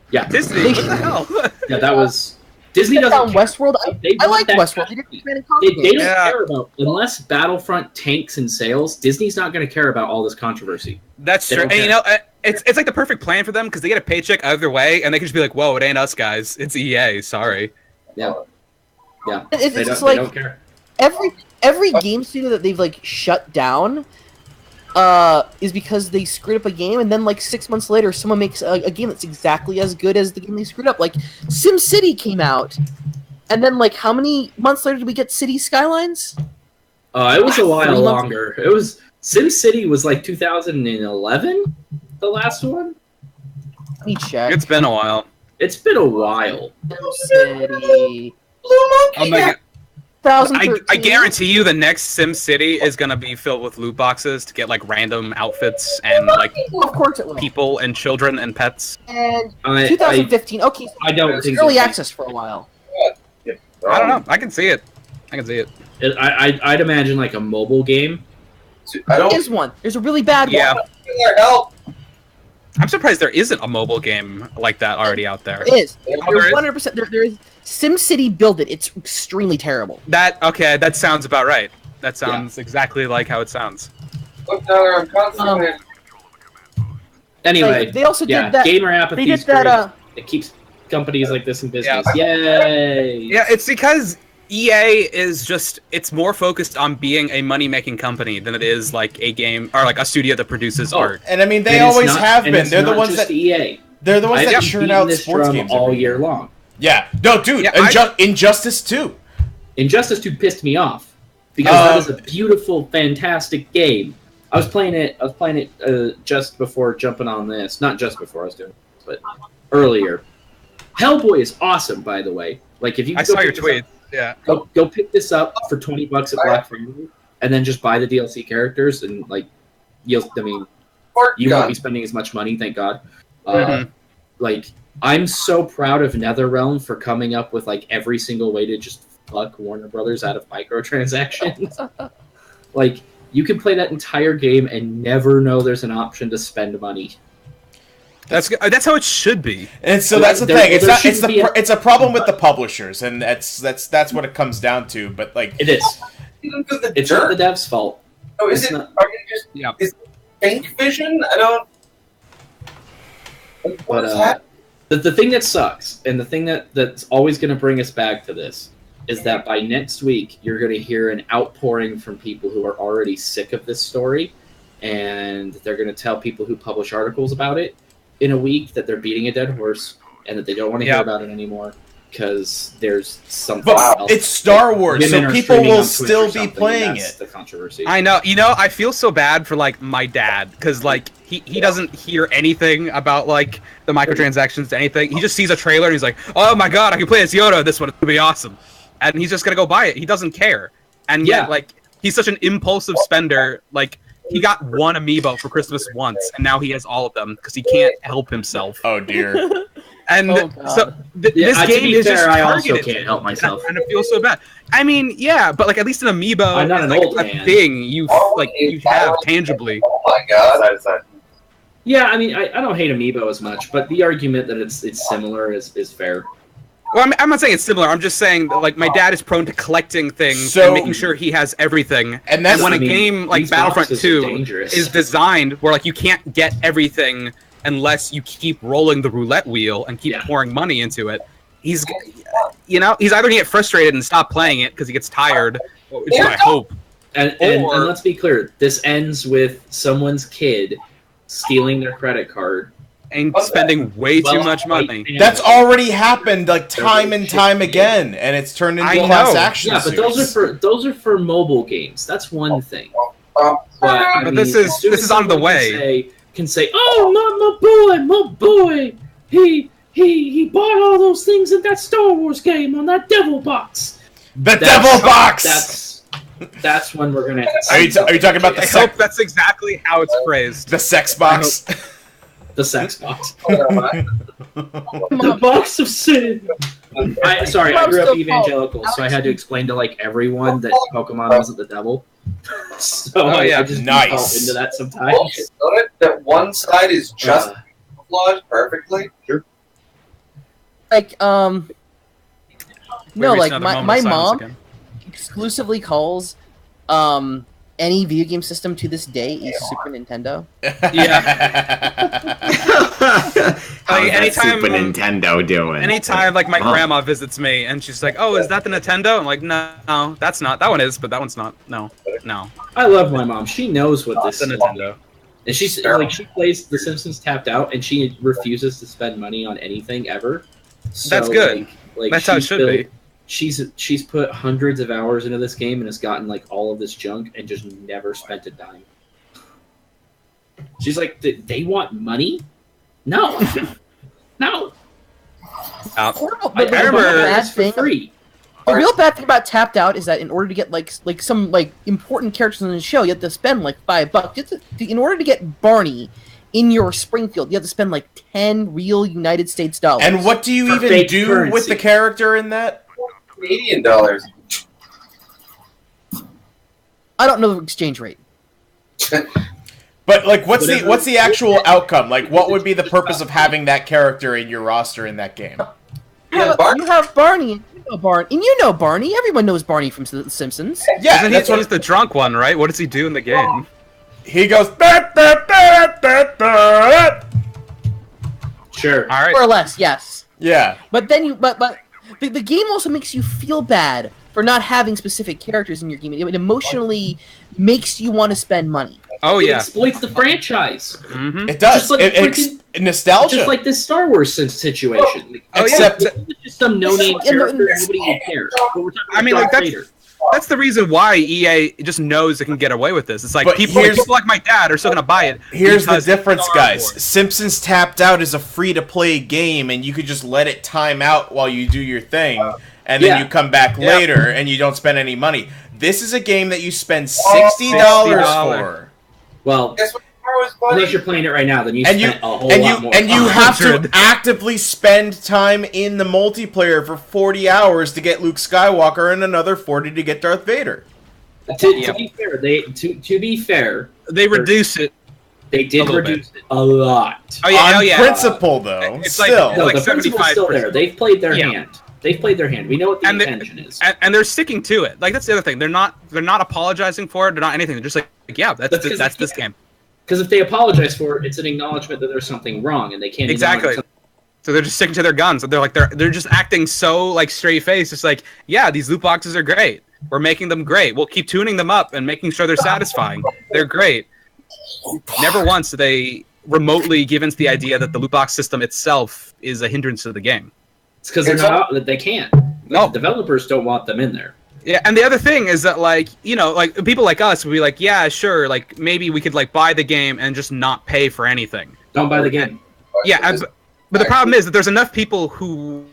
Yeah, Disney. What the hell? Yeah, that was. Disney doesn't care. Westworld. I like Westworld. They don't care about, unless Battlefront tanks in sales, Disney's not going to care about all this controversy. That's true. And It's like the perfect plan for them because they get a paycheck either way, and they can just be like, "Whoa, it ain't us, guys. It's EA. Sorry." Yeah. It's They just don't, like they don't care. every game studio that they've like shut down is because they screwed up a game, and then like 6 months later, someone makes a game that's exactly as good as the game they screwed up. Like SimCity came out, and then like how many months later did we get City Skylines? It was a while 3 months. longer. It was SimCity was like 2011, the last one. Let me check. It's been a while. It's been a while. SimCity. Oh my god. I 2013. guarantee you the next SimCity is gonna be filled with loot boxes to get like random outfits and like Of course it will. people and children and pets. And 2015. Okay, so I don't it was think early so. access for a while. I don't know. I can see it. I'd imagine like a mobile game. There is one. There's a really bad Yeah. one. Help! I'm surprised there isn't a mobile game like that already out there. It is. Oh, there is? 100%. There is. SimCity Build It. It's extremely terrible. That sounds about right. That sounds exactly like how it sounds. Look, Tyler, I'm constantly. Anyway, They also did that. gamer apathy They is did that. great. It keeps companies like this in business. Yay! Yeah, it's because EA is just, it's more focused on being a money-making company than it is like a game, or like a studio that produces art. And I mean, they And it's always not- have and been. it's They're the not ones just that EA. they're the ones I've that been churn beating out this sports drum games all every year long. Yeah, no, dude, Yeah, Injustice 2. Injustice 2 pissed me off because that is a beautiful, fantastic game. I was playing it just before jumping on this. Not just before I was doing this, but earlier. Hellboy is awesome, by the way. Like if you I saw your tweet. Yeah. Go pick this up for $20 at Black Friday, and then just buy the DLC characters, and like you won't be spending as much money. Thank God. Like I'm so proud of NetherRealm for coming up with like every single way to just fuck Warner Brothers out of microtransactions. Like you can play that entire game and never know there's an option to spend money. That's how it should be. And so that's the thing. It's a problem with the publishers, and that's what it comes down to. But like it is. It's not the devs' fault. Oh, is it? Are you just? Yeah. Is it Think Vision? I don't. What is that? The thing that sucks, and the thing that's always going to bring us back to this, is that by next week you're going to hear an outpouring from people who are already sick of this story, and they're going to tell people who publish articles about it in a week that they're beating a dead horse and that they don't want to hear about it anymore because there's something else. It's Star Wars, so people will still be playing it. The controversy. I know. You know, I feel so bad for like my dad because like he doesn't hear anything about like the microtransactions to anything. He just sees a trailer and he's like, "Oh my god, I can play as Yoda. This one is gonna be awesome," and he's just gonna go buy it. He doesn't care, and yet like he's such an impulsive spender. Like he got one amiibo for Christmas once, and now he has all of them because he can't help himself. Oh dear. And so this game is just targeted. I also can't help myself, and it feels so bad. I mean, yeah, but like at least an amiibo I'm not is an like old a man. thing you have tangibly. Oh my god! Yeah, I mean, I don't hate amiibo as much, but the argument that it's similar is fair. Well, I'm not saying it's similar. I'm just saying that, like, my dad is prone to collecting things and making sure he has everything. And when a game like Battlefront 2 is designed where, like, you can't get everything unless you keep rolling the roulette wheel and keep pouring money into it, he's either going to get frustrated and stop playing it because he gets tired, which is my hope. And let's be clear, this ends with someone's kid stealing their credit card and spending way too much money. That's already happened like time and time again, and it's turned into class action. Yeah, but those are for mobile games. That's one thing. But this is on the way. Can say, "Oh, my boy, he bought all those things in that Star Wars game on that Devil Box." Devil Box. That's when we're gonna. Are you talking about the? I hope that's exactly how it's phrased. The sex box. The sex box. The box of sin. I grew up evangelical, so I had to explain to like everyone that Pokemon wasn't the devil. So I just fall into that sometimes. That one side is just flawed perfectly. Sure. Like no, like my mom exclusively calls any video game system to this day is Super Nintendo. Like, anytime Super Nintendo doing? Anytime, like, my grandma visits me and she's like, "Oh, is that the Nintendo?" I'm like, "No, that's not. That one is, but that one's not. No." I love my mom. She knows what this is. The Nintendo. And she's like, she plays The Simpsons Tapped Out, and she refuses to spend money on anything ever. So, that's good. Like that's how it should be. She's put hundreds of hours into this game and has gotten like all of this junk and just never spent a dime. She's like, they want money? No, no. I remember it's for free. The real bad thing about Tapped Out is that in order to get like some like important characters in the show, you have to spend like $5. In order to get Barney in your Springfield, you have to spend like 10 real United States dollars. And what do you even do currency with the character in that? Canadian dollars. I don't know the exchange rate. But like, what's the actual outcome? Like, what would be the purpose of having that character in your roster in that game? You have Barney, and you know Barney. Everyone knows Barney from The Simpsons. Yeah, he's the drunk one, right? What does he do in the game? He goes. Sure. All right. More or less, yes. Yeah. But then the game also makes you feel bad for not having specific characters in your game. It emotionally makes you want to spend money. Oh yeah. It exploits the franchise. Mm-hmm. It does. It's nostalgia. Just like this Star Wars situation. Except it's just some no-name character nobody would care. I mean, like that's the reason why EA just knows it can get away with this. It's like people like my dad are still gonna buy it. Here's the difference, guys. Simpsons Tapped Out is a free-to-play game, and you could just let it time out while you do your thing, and then you come back later, and you don't spend any money. This is a game that you spend $60 for. Well, unless you're playing it right now, then you spent a whole lot more. And you have to actively spend time in the multiplayer for 40 hours to get Luke Skywalker and another 40 to get Darth Vader. To be fair, they reduce it. They did reduce it a lot. On principle, though. It's still. The principle's still there. They've played their hand. They've played their hand. We know what the intention is, and they're sticking to it. Like that's the other thing. They're not apologizing for it. They're not anything. They're just like that's this game. Because if they apologize for it, it's an acknowledgement that there's something wrong, and they can't exactly. So they're just sticking to their guns. They're like they're just acting so like straight face. It's like, yeah, these loot boxes are great. We're making them great. We'll keep tuning them up and making sure they're satisfying. They're great. Never once do they remotely give into the idea that the loot box system itself is a hindrance to the game. It's because they can't. No, the developers don't want them in there. Yeah, and the other thing is that, like, you know, like, people like us would be like, yeah, sure, like, maybe we could, like, buy the game and just not pay for anything. Don't buy the game. Yeah, but the problem is that there's enough people who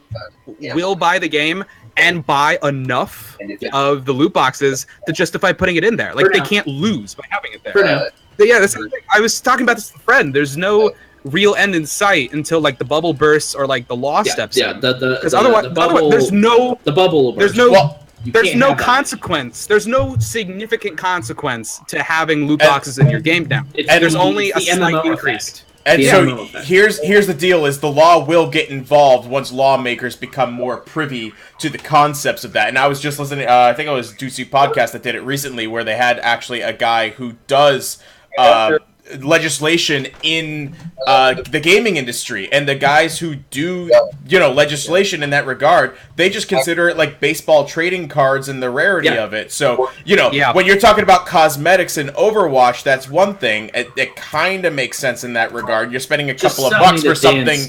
will buy the game and buy enough of the loot boxes to justify putting it in there. Like, they can't lose by having it there. For now. But yeah, that's the thing. I was talking about this with a friend. There's no real end in sight until, like, the bubble bursts or, like, the law steps in. Because otherwise, there's no... The bubble burst. There's no... There's no consequence. There's no significant consequence to having loot boxes in your game now. And there's only a slight increase. And so here's the deal: is the law will get involved once lawmakers become more privy to the concepts of that. And I was just listening. I think it was Ducey podcast that did it recently, where they had actually a guy who does legislation in the gaming industry, and the guys who do legislation in that regard, they just consider it like baseball trading cards and the rarity of it. So when you're talking about cosmetics in Overwatch, that's one thing. It kind of makes sense in that regard. You're spending a couple of bucks for something.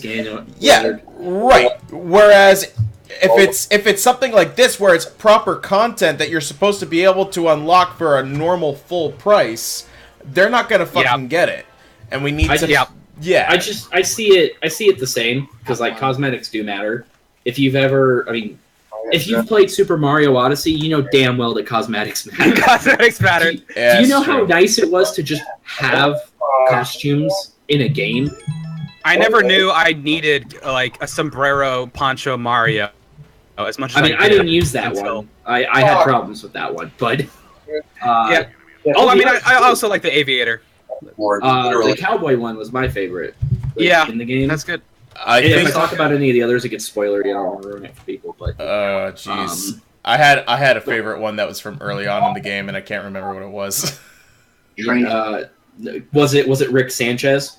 Yeah, right. Whereas if it's something like this where it's proper content that you're supposed to be able to unlock for a normal full price, they're not gonna fucking get it, and we need to. I see it the same, because like cosmetics do matter. If you've played Super Mario Odyssey, you know damn well that cosmetics matter. Cosmetics matter. Do you know how nice it was to just have costumes in a game? I never knew I needed like a sombrero poncho Mario as much as I didn't use that one. I had problems with that one, but I also like the aviator. The cowboy one was my favorite. In the game, that's good. If I talk about any of the others, it gets spoilery. I don't want to ruin it for people, but jeez. I had a favorite one that was from early on in the game, and I can't remember what it was. Was it Rick Sanchez?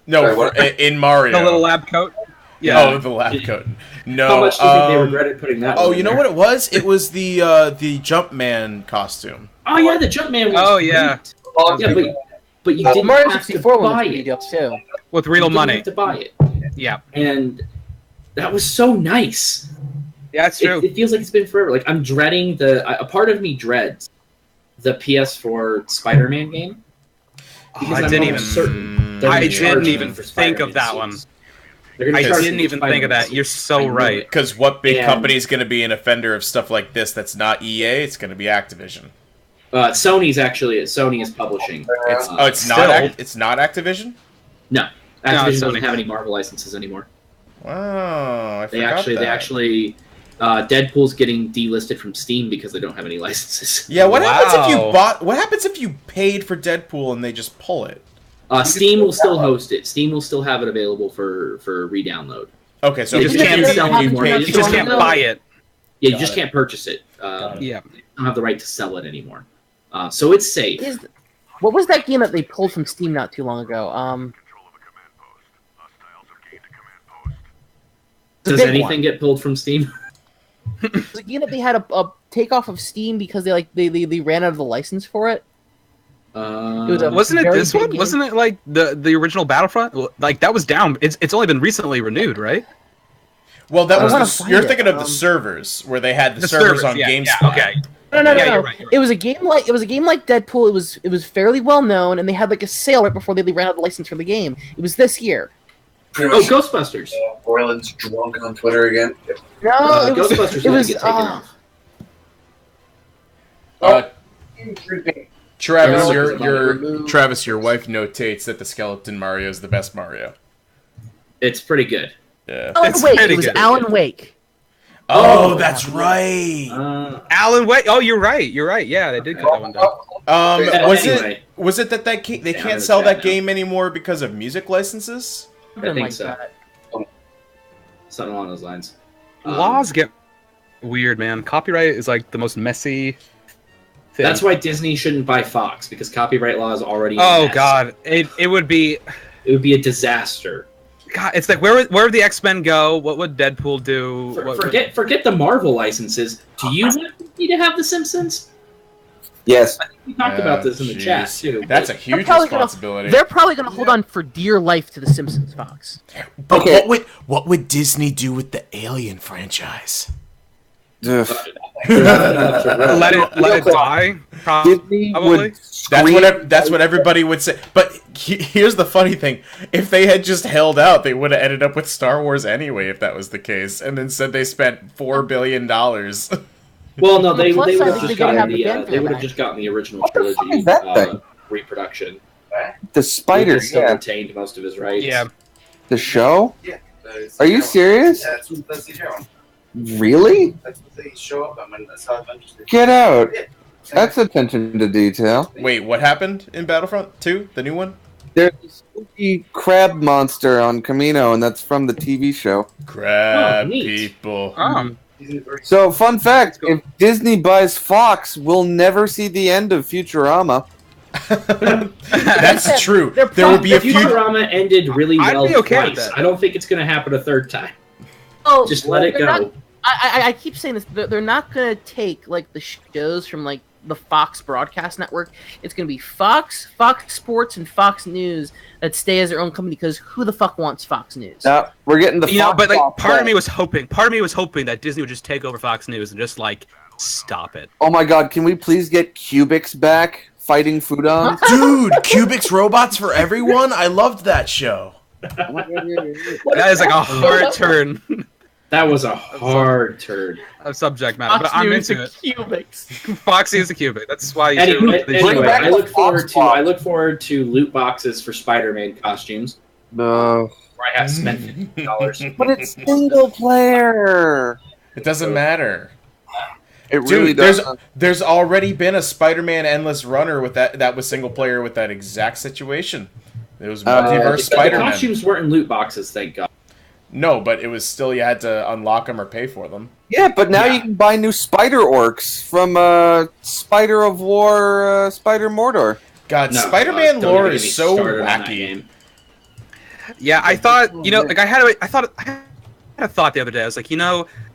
No, in Mario. The little lab coat. Yeah. Oh, the lab coat. No. How much do you think they regretted putting that? Oh, you know what it was? It was the Jumpman costume. Oh yeah, the Jumpman. Was yeah. Yeah, but you didn't Mario have to 64 buy was it too. With real you money. Didn't have to buy it. Yeah. And that was so nice. Yeah, that's true. It feels like it's been forever. Like I'm dreading a part of me dreads the PS4 Spider-Man game. I didn't even think of that one. I didn't even think of that. You're so right. Because what big company is going to be an offender of stuff like this that's not EA? It's going to be Activision. Sony is publishing. It's not Activision? No. Activision doesn't have any Marvel licenses anymore. Wow, they actually Deadpool's getting delisted from Steam because they don't have any licenses. Yeah, what happens if you paid for Deadpool and they just pull it? Steam will still host it. Steam will still have it available for re-download. Okay, so you just can't buy it. Yeah, you just can't purchase it. Yeah, you don't have the right to sell it anymore. So it's safe. What was that game that they pulled from Steam not too long ago? Does anything get pulled from Steam? It was a game that they had a takeoff of Steam because they ran out of the license for it. Wasn't it this one? Game. Wasn't it like the original Battlefront? Like that was down. It's only been recently renewed, right? Well, that was you're thinking of the servers where they had the servers on GameSpot. Yeah, okay. No. You're right. It was a game like Deadpool. It was fairly well known, and they had like a sale right before they ran out of the license for the game. It was this year. Ghostbusters. Borland's drunk on Twitter again. No, Ghostbusters. It was. Travis, your wife notates that the Skeleton Mario is the best Mario. It's pretty good. Yeah, it was Alan Wake. Oh, that's right. Alan Wake. Oh, you're right. Yeah, they did cut that one down. Was it that they can't sell that game anymore because of music licenses? I think so. Something along those lines. Laws get weird, man. Copyright is like the most messy thing. That's why Disney shouldn't buy Fox, because copyright law is already. Oh God, it would be. It would be a disaster. God, it's like where would the X-Men go? What would Deadpool do? Forget the Marvel licenses. Do you want me to have The Simpsons? Yes. I think we talked about this in the chat too. That's a huge responsibility. They're probably going to hold on for dear life to The Simpsons, Fox. But what would Disney do with the Alien franchise? Let it die. Probably. That's what everybody would say. But here's the funny thing: if they had just held out, they would have ended up with Star Wars anyway. If that was the case, and instead they spent $4 billion. Well, no, they would have just gotten the original trilogy reproduction. The Spider still retained most of his rights. Yeah. The show? Yeah. Are you serious? Yeah, that's the show. Really? That's what they show up. That's how Adventures did. Get out. Yeah. That's attention to detail. Wait, what happened in Battlefront 2, the new one? There's a spooky crab monster on Camino, and that's from the TV show. Crab people. So, fun fact, if Disney buys Fox, we'll never see the end of Futurama. That's true. There will be a Futurama ended really well I'd be okay twice. with that. I don't think it's going to happen a third time. Just let it go. I keep saying this. They're not going to take like the shows from like the Fox broadcast network. It's going to be Fox, Fox Sports, and Fox News that stay as their own company, because who the fuck wants Fox News? No, we're getting the Fox but like part of me was hoping that Disney would just take over Fox News and just like stop it. Oh my god, can we please get Cubics back fighting Foodons? Dude, Cubics robots for everyone? I loved that show. That is like a hard turn. That was a hard turn of subject matter, but I'm into it. Cubics. Foxy is a cubic. That's why you anyway, I look forward to loot boxes for Spider-Man costumes. No. Where I have spent $50. But it's single player. It doesn't matter. It really doesn't. There's already been a Spider-Man Endless Runner with that was single player with that exact situation. It was multiverse Spider-Man. The costumes weren't in loot boxes, thank God. No, but it was still you had to unlock them or pay for them. Yeah, but now you can buy new spider orcs from Spider of War, Spider Mordor. God, Spider-Man lore is so wacky. Yeah, I thought like I had a thought the other day. I was like,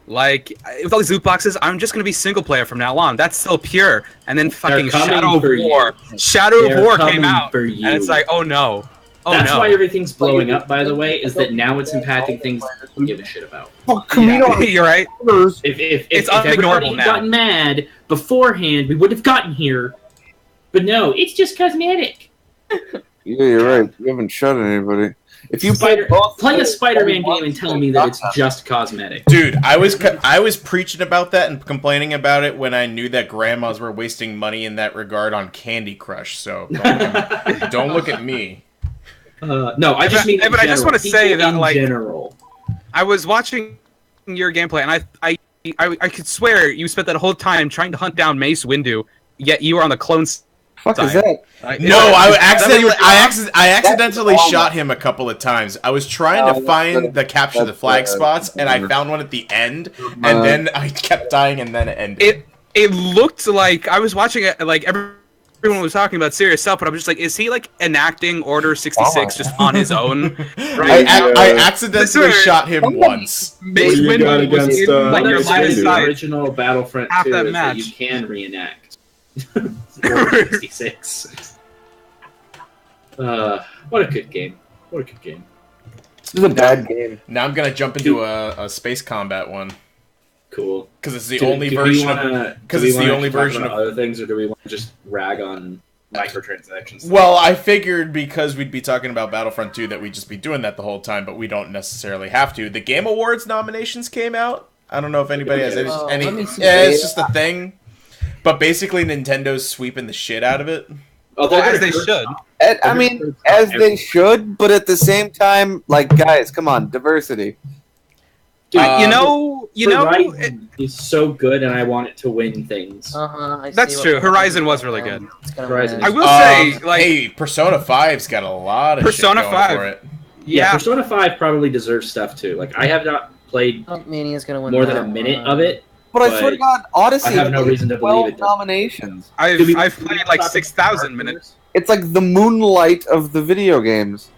like with all these loot boxes, I'm just gonna be single player from now on. That's still pure. And then fucking Shadow of War came out, and it's like, oh no. That's why everything's blowing up, by the way, is that now it's impacting things I don't give a shit about. You're right. If everybody had gotten mad beforehand, we would have gotten here. But no, it's just cosmetic. Yeah, you're right. You haven't shot anybody. If you play a Spider-Man game and tell me that it's just cosmetic. Dude, I was preaching about that and complaining about it when I knew that grandmas were wasting money in that regard on Candy Crush, so don't look at me. No, I just mean. But I just want to say that, like, general, I was watching your gameplay, and I could swear you spent that whole time trying to hunt down Mace Windu, yet you were on the clone side. Fuck is that? No, I accidentally shot him a couple of times. I was trying to find the capture the flag spots, and I found one at the end, and then I kept dying, and then it ended. It looked like I was watching it, like everyone was talking about serious stuff, but I'm just like, is he like enacting Order 66 just on his own? Right? I accidentally shot him once. Mace Windu was in like your last side. Original Battlefront 2 that is match. that you can reenact. Order 66. What a good game. What a good game. This is a bad game. Now I'm gonna jump into a space combat one. Cool. Because it's the only version of. Because it's the only version of other things, or do we want to just rag on microtransactions? Well, I figured because we'd be talking about Battlefront 2 that we'd just be doing that the whole time, but we don't necessarily have to. The Game Awards nominations came out. I don't know if anybody has any. Yeah, it's just a thing. But basically, Nintendo's sweeping the shit out of it. As they should. I mean, as they should, but at the same time, like, guys, come on, diversity. Dude, Horizon is so good, and I want it to win things. That's true. Horizon was really good. Horizon. I will say, like, hey, Persona 5's got a lot of Persona shit going 5 for it. Yeah, Persona 5 probably deserves stuff too. Like, I have not played Mania's gonna win more than a minute of it. But I swear to God, Odyssey. I have no reason to believe it. Nominations. I've played like 6,000 minutes. It's like the Moonlight of the video games.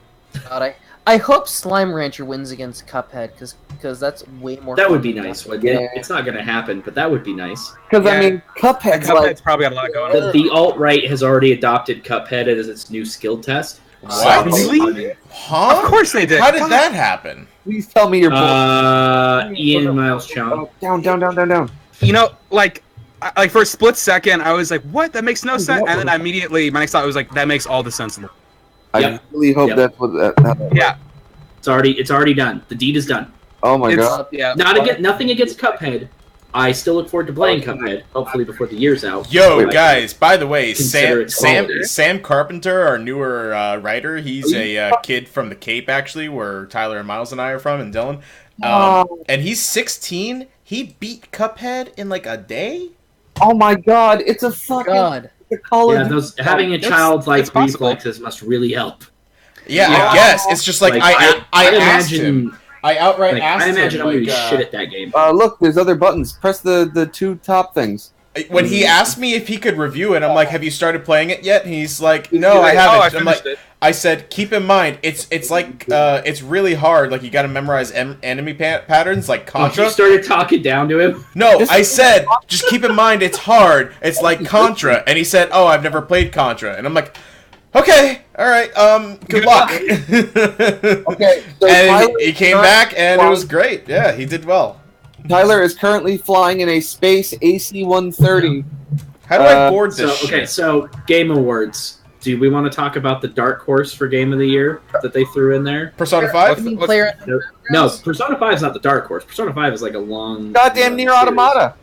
God, I hope Slime Rancher wins against Cuphead because that's way more. That would be nice. It's not going to happen, but that would be nice. Because I mean, Cuphead's probably got a lot going on. The alt-right has already adopted Cuphead as its new skill test. What? Really? Huh? Of course they did. How did that happen? Please tell me you're Ian Miles Chong. Down. You know, like for a split second, I was like, "What? That makes no sense." And then immediately, my next thought was like, "That makes all the sense in the world." I really hope that's what that. Yeah, it's already done. The deed is done. Oh my God! Yeah. Nothing against Cuphead. I still look forward to playing Cuphead. Hopefully before the year's out. Yo, guys! By the way, Sam Carpenter, our newer writer, he's a kid from the Cape, actually, where Tyler and Miles and I are from, and Dylan. And he's 16. He beat Cuphead in like a day. Oh my God! It's a fucking having a childlike reflexes must really help. Yeah, I guess it's just like I asked him. I outright asked him. I imagine I'm gonna be shit at that game. Look, there's other buttons. Press the two top things. When he asked me if he could review it, I'm like, "Have you started playing it yet?" And he's like, "No, I haven't." I'm like, I said, "Keep in mind, it's like it's really hard. Like you got to memorize enemy patterns, like Contra." You started talking down to him. No, I said, "Just keep in mind, it's hard. It's like Contra." And he said, "Oh, I've never played Contra." And I'm like, "Okay, all right. Good luck." Okay. So and he came back, and it was great. Yeah, he did well. Tyler is currently flying in a Space AC-130. How do I board this shit? Okay, so Game Awards. Do we want to talk about the dark horse for Game of the Year that they threw in there? Persona 5? No, Persona 5 is not the dark horse. Persona 5 is like a long... Goddamn Nier Automata.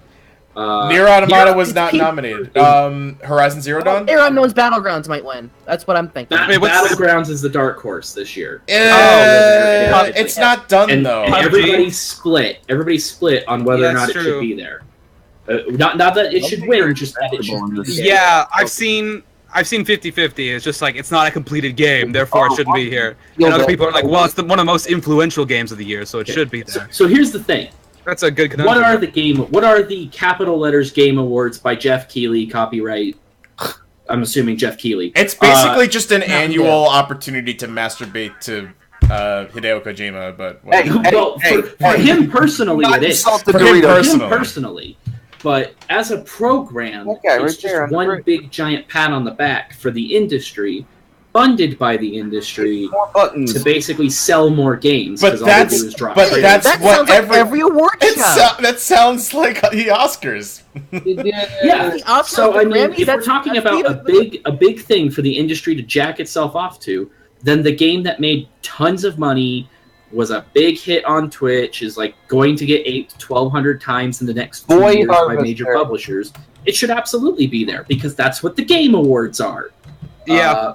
Nier Automata was not nominated. Horizon Zero Dawn? PlayerUnknown's Battlegrounds might win. That's what I'm thinking. Battlegrounds is the dark horse this year. It's not done though. And everybody's split. Everybody's split on whether or not it should be there. Not that it should win, just that it should be there. Yeah, I've seen I've seen 50-50. It's just like it's not a completed game, therefore it shouldn't be here. Yo, And other but- people are like, well, it's one of the most influential games of the year, so it should be there. So here's the thing. That's a good What conundrum. What are the capital letters Game Awards by Jeff Keighley? Copyright. I'm assuming Jeff Keighley. It's basically just an annual opportunity to masturbate to Hideo Kojima, but For him personally, it is. For him personally. But as a program, Okay, it's right just there on the one right. big giant pat on the back for the industry, funded by the industry, More buttons. to basically sell more games. But 'cause all they do is that's drop but trailers. that's That what sounds like every award show. that sounds like the Oscars. Yeah. The Oscars, So the I mean, Grammys, if we're that's- talking that's about the- a big thing for the industry to jack itself off to, then the game that made tons of money, was a big hit on Twitch, is like going to get 800 to 1,200 times in the next 2 Boy years by Harvester. major publishers. It should absolutely be there because that's what the Game Awards are. Yeah.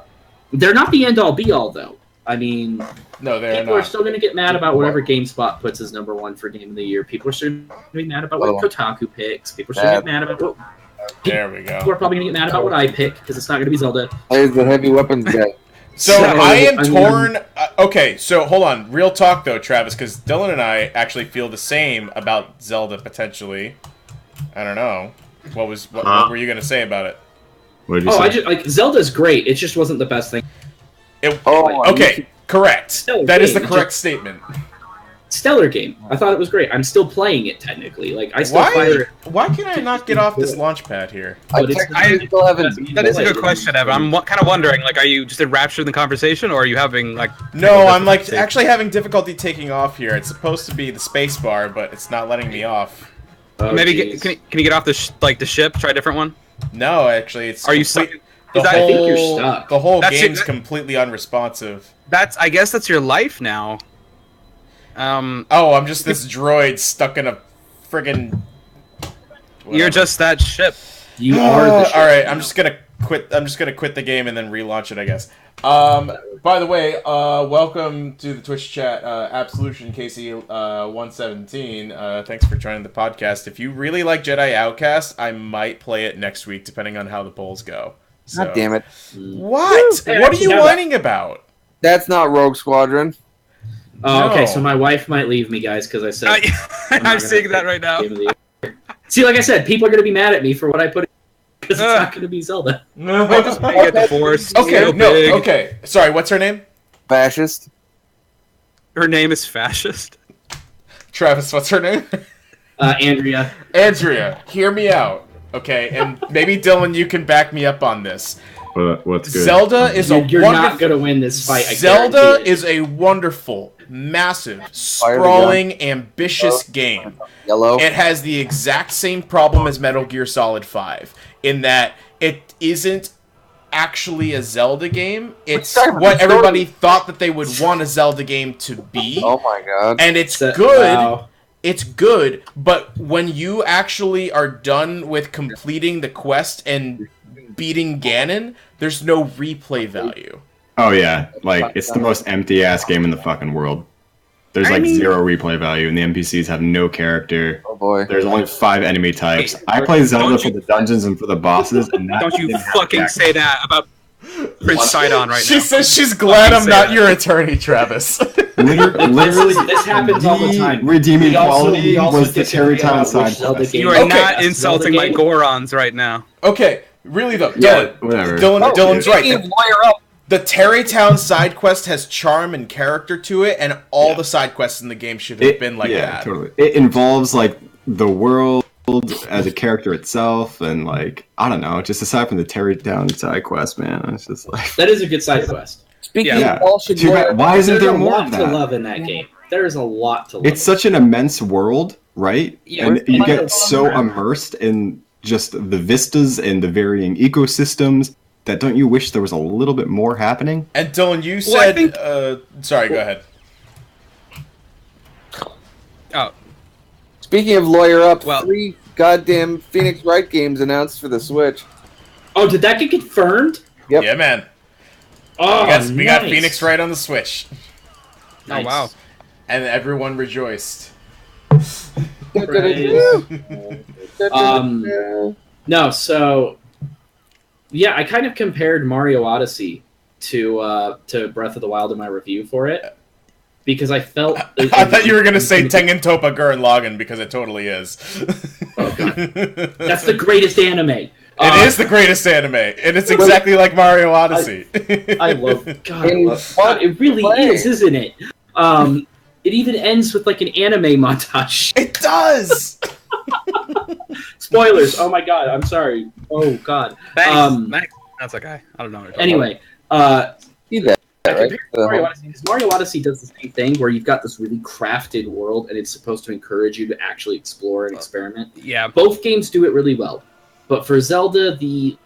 They're not the end all be all though. I mean, No, they're people are not. still going to get mad about whatever GameSpot puts as #1 for Game of the Year. People are still going to be mad about what Kotaku picks. People are still going to get mad about what. There we go. People are probably going to get mad about what I pick because it's not going to be Zelda. There's the heavy weapons guy. So So, I am I mean- torn. Okay, so hold on. Real talk though, Travis, because Dylan and I actually feel the same about Zelda potentially. I don't know. What were you gonna say about it? What did you say? I just like Zelda's great. It just wasn't the best thing. Okay, correct. Stellar That is the game. correct statement. Stellar game. I thought it was great. I'm still playing it technically. Like I still fire it. Why can I not get off this launch pad here? But it's still haven't. That is a good question, Evan. I'm kind of wondering, like, are you just enraptured in the conversation, or are you having like? No, I'm like actually having difficulty taking off here. It's supposed to be the space bar, but it's not letting me off. Maybe can you get off the ship? Try a different one. No, actually, it's. Are you stuck? The I whole, think you're stuck. The whole That's game's it. completely unresponsive. I guess that's your life now. Oh, I'm just this droid stuck in a friggin'. You're just that ship. You are the ship. All right, I'm just gonna quit. I'm just gonna quit the game and then relaunch it, I guess. By the way, welcome to the Twitch chat, Absolution Casey 117. Thanks for joining the podcast. If you really like Jedi Outcast, I might play it next week, depending on how the polls go. So. God damn it! What? Hey, What are you yeah, whining about? That's not Rogue Squadron. Oh, okay. No. So my wife might leave me, guys, because I said I'm seeing that right now. Game of the Year. See, like I said, people are going to be mad at me for what I put because it's not going to be Zelda. I just get the Force. Okay, so no, big. okay. Sorry, what's her name? Fascist. Her name is Fascist. Travis, what's her name? Andrea. Andrea, hear me out, okay? And maybe Dylan, you can back me up on this. What's good? Zelda is a You're wonderful. not going to win this fight. I Zelda guarantee it. is a wonderful, massive, sprawling, ambitious game. Yellow. It has the exact same problem as Metal Gear Solid 5 in that it isn't actually a Zelda game. It's what everybody thought that they would want a Zelda game to be. Oh my god. And it's That- good. wow. It's good, but when you actually are done with completing the quest and beating Ganon, there's no replay value. Oh yeah, like it's the most empty ass game in the fucking world. There's like zero replay value, and the NPCs have no character. Oh boy. There's only 5 enemy types. I play Zelda for the dungeons and for the bosses, and that Don't you didn't have fucking that. say that about Prince Sidon right She now. says she's glad I'm say not that. your attorney, Travis. Literally, This happens all the time. redeeming We also- quality we also was the disagree Terrytown about side which Zelda quest. game You are Okay. not Zelda insulting my game. Gorons right now. Okay, really though, Yeah, Dylan. whatever. Dylan's right. Speaking of lawyer up. The Terrytown side quest has charm and character to it, and all the side quests in the game should have been like that. Totally. It involves like the world as a character itself, and like I don't know, just aside from the Terrytown side quest, man, it's just like That is a good side quest. Speaking Yeah. of all should Too bad- why isn't There's there a more lot of to that? love in that game. There is a lot to love. It's such an immense world, right? Yeah, and it's you like get a so around. immersed in just the vistas and the varying ecosystems that don't you wish there was a little bit more happening? And Dylan, you Well, I said, think- sorry, go ahead. Oh, Speaking of lawyer up, Well- 3 goddamn Phoenix Wright games announced for the Switch. Oh, did that get confirmed? Yep. Yeah, man. Oh, We got nice. Phoenix right on the Switch, oh wow. and everyone rejoiced. No, so Yeah, I kind of compared Mario Odyssey to Breath of the Wild in my review for it. Because I felt... I thought you were going to say Tengen Toppa Gurren Lagann, because it totally is. Oh, God. That's the greatest anime. It is the greatest anime, and it's exactly like Mario Odyssey. I love... God, it really is, isn't it? It even ends with, like, an anime montage. It does! Spoilers! Oh, my God, I'm sorry. Oh, God. Thanks. That's okay. I don't know what you're talking about. See that, right? Mario Odyssey does the same thing where you've got this really crafted world and it's supposed to encourage you to actually explore and experiment. Yeah. Both games do it really well. But for Zelda, the